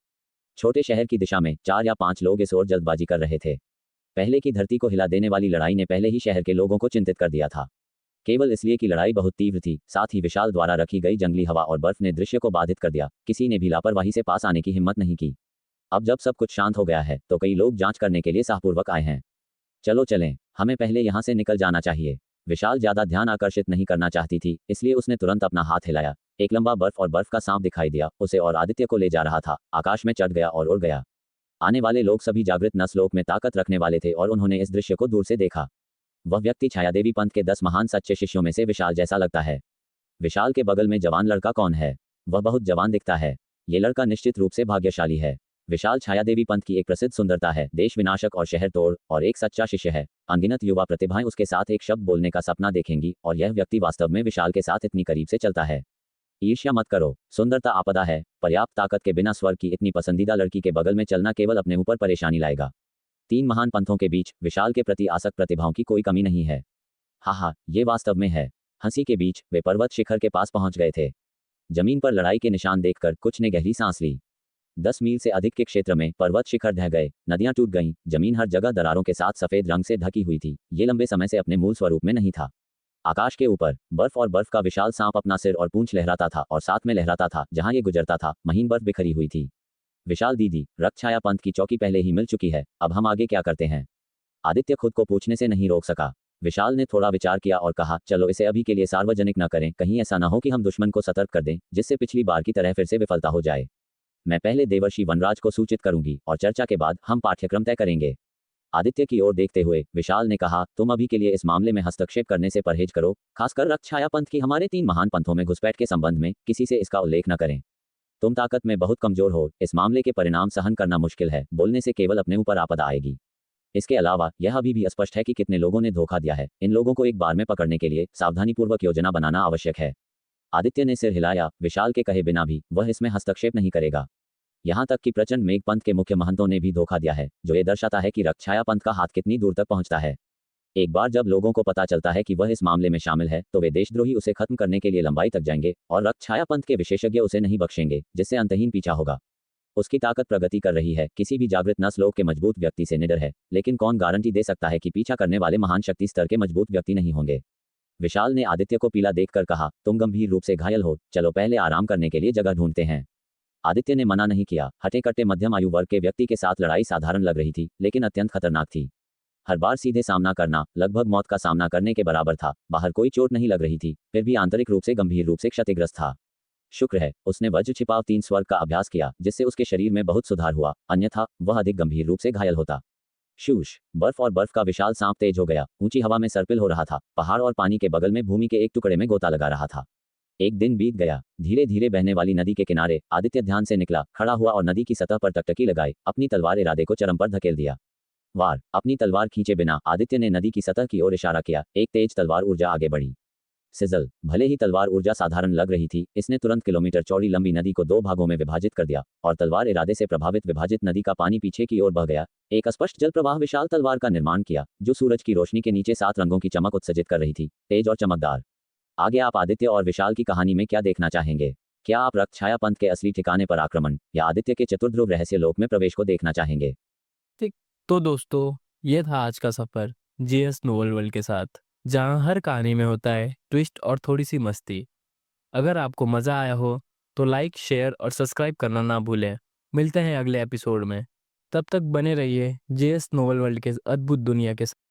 छोटे शहर की दिशा में 4 या 5 लोग इस ओर जल्दबाजी कर रहे थे। पहले की धरती को हिला देने वाली लड़ाई ने पहले ही शहर के लोगों को चिंतित कर दिया था। केवल इसलिए कि लड़ाई बहुत तीव्र थी, साथ ही विशाल द्वारा रखी गई जंगली हवा और बर्फ ने दृश्य को बाधित कर दिया। किसी ने भी लापरवाही से पास आने की हिम्मत नहीं की। अब जब सब कुछ शांत हो गया है तो कई लोग जांच करने के लिए साहपूर्वक आए हैं। चलो चलें, हमें पहले यहाँ से निकल जाना चाहिए। विशाल ज्यादा ध्यान आकर्षित नहीं करना चाहती थी, इसलिए उसने तुरंत अपना हाथ हिलाया। एक लंबा बर्फ और बर्फ का सांप दिखाई दिया, उसे और आदित्य को ले जा रहा था। आकाश में चढ़ गया और उड़ गया। आने वाले लोग सभी जागृत नस्लोक में ताकत रखने वाले थे और उन्होंने इस दृश्य को दूर से देखा। वह व्यक्ति छायादेवी पंथ के 10 महान सच्चे शिष्यों में से विशाल जैसा लगता है। विशाल के बगल में जवान लड़का कौन है? वह बहुत जवान दिखता है। ये लड़का निश्चित रूप से भाग्यशाली है। विशाल छायादेवी पंथ की एक प्रसिद्ध सुंदरता है, देश विनाशक और शहर तोड़, और एक सच्चा शिष्य है। अनगिनत युवा प्रतिभाएं उसके साथ एक शब्द बोलने का सपना देखेंगी और यह व्यक्ति वास्तव में विशाल के साथ इतनी करीब से चलता है। ईर्ष्या मत करो, सुंदरता आपदा है, पर्याप्त ताकत के बिना स्वर्ग की इतनी पसंदीदा लड़की के बगल में चलना केवल अपने ऊपर परेशानी लाएगा। 3 महान पंथों के बीच विशाल के प्रति आसक्त प्रतिभाओं की कोई कमी नहीं है। हाँ, ये वास्तव में है। हंसी के बीच वे पर्वत शिखर के पास पहुंच गए थे। जमीन पर लड़ाई के निशान देखकर कुछ ने गहरी सांस ली। 10 मील से अधिक के क्षेत्र में पर्वत शिखर ढह गए, नदियां टूट गईं, जमीन हर जगह दरारों के साथ सफेद रंग से ढकी हुई थी। ये लंबे समय से अपने मूल स्वरूप में नहीं था। आकाश के ऊपर बर्फ और बर्फ का विशाल सांप अपना सिर और पूंछ लहराता था और साथ में लहराता था। जहां ये गुजरता था, महीन बर्फ बिखरी हुई थी। विशाल दीदी, रक्षाया पंथ की चौकी पहले ही मिल चुकी है, अब हम आगे क्या करते हैं? आदित्य खुद को पूछने से नहीं रोक सका। विशाल ने थोड़ा विचार किया और कहा, चलो इसे अभी के लिए सार्वजनिक न करें, कहीं ऐसा न हो कि हम दुश्मन को सतर्क कर दें, जिससे पिछली बार की तरह फिर से विफलता हो जाए। मैं पहले देवर्षि वनराज को सूचित करूंगी और चर्चा के बाद हम पाठ्यक्रम तय करेंगे। आदित्य की ओर देखते हुए विशाल ने कहा, तुम अभी के लिए इस मामले में हस्तक्षेप करने से परहेज करो, खासकर रक्षाया पंथ की हमारे 3 महान पंथों में घुसपैठ के संबंध में किसी से इसका उल्लेख न करें। तुम ताकत में बहुत कमजोर हो, इस मामले के परिणाम सहन करना मुश्किल है, बोलने से केवल अपने ऊपर आपदा आएगी। इसके अलावा यह अभी भी स्पष्ट है कि कितने लोगों ने धोखा दिया है। इन लोगों को एक बार में पकड़ने के लिए सावधानीपूर्वक योजना बनाना आवश्यक है। आदित्य ने सिर हिलाया, विशाल के कहे बिना भी वह इसमें हस्तक्षेप नहीं करेगा। यहाँ तक कि प्रचंड मेघ पंथ के मुख्य महंतों ने भी धोखा दिया है, जो ये दर्शाता है कि रक्षाया पंथ का हाथ कितनी दूर तक पहुंचता है। एक बार जब लोगों को पता चलता है कि वह इस मामले में शामिल है, तो वे देशद्रोही उसे खत्म करने के लिए लंबाई तक जाएंगे और रक्षाया पंथ के विशेषज्ञ उसे नहीं बख्शेंगे, जिससे अंतहीन पीछा होगा। उसकी ताकत प्रगति कर रही है, किसी भी जागृत नस्ल के मजबूत व्यक्ति से निडर है, लेकिन कौन गारंटी दे सकता है कि पीछा करने वाले महान शक्ति स्तर के मजबूत व्यक्ति नहीं होंगे? विशाल ने आदित्य को पीला देखकर कहा, तुम गंभीर रूप से घायल हो, चलो पहले आराम करने के लिए जगह ढूंढते हैं। आदित्य ने मना नहीं किया। हटे कट्टे मध्यम आयु वर्ग के व्यक्ति के साथ लड़ाई साधारण लग रही थी, लेकिन अत्यंत खतरनाक थी। हर बार सीधे सामना करना लगभग मौत का सामना करने के बराबर था। बाहर कोई चोट नहीं लग रही थी, फिर भी आंतरिक रूप से गंभीर रूप से क्षतिग्रस्त था। शुक्र है उसने वज्र छिपाव 3 स्वर्ग का अभ्यास किया, जिससे उसके शरीर में बहुत सुधार हुआ, अन्यथा वह अधिक गंभीर रूप से घायल होता। शूश, बर्फ और बर्फ का विशाल सांप तेज हो गया, ऊंची हवा में सर्पिल हो रहा था, पहाड़ और पानी के बगल में भूमि के एक टुकड़े में गोता लगा रहा था। एक दिन बीत गया। धीरे धीरे बहने वाली नदी के किनारे आदित्य ध्यान से निकला, खड़ा हुआ और नदी की सतह पर टकटकी लगाई, अपनी तलवार इरादे को चरम पर धकेल दिया। वार, अपनी तलवार खींचे बिना आदित्य ने नदी की सतह की ओर इशारा किया। एक तेज तलवार ऊर्जा आगे बढ़ी। सिजल, भले ही तलवार ऊर्जा साधारण लग रही थी, इसने तुरंत किलोमीटर चौड़ी लंबी नदी को 2 भागों में विभाजित कर दिया और तलवार इरादे से प्रभावित विभाजित नदी का पानी पीछे की ओर बह गया। एक स्पष्ट जल प्रवाह विशाल तलवार का निर्माण किया, जो सूरज की रोशनी के नीचे 7 रंगों की चमक उत्सर्जित कर रही थी, तेज और चमकदार। आगे आप आदित्य और विशाल की कहानी में क्या देखना चाहेंगे? क्या आप रक्षाया पंथ के असली ठिकाने पर आक्रमण या आदित्य के चतुर्ध्रुव रहस्य लोक में प्रवेश को देखना चाहेंगे? ठीक। तो दोस्तों, ये था आज का सफ़र जीएस नोवेल वर्ल्ड के साथ, जहाँ हर कहानी में होता है ट्विस्ट और थोड़ी सी मस्ती। अगर आपको मज़ा आया हो तो लाइक, शेयर और सब्सक्राइब करना ना भूलें। मिलते हैं अगले एपिसोड में। तब तक बने रहिए जीएस नोवेल वर्ल्ड के अद्भुत दुनिया के साथ।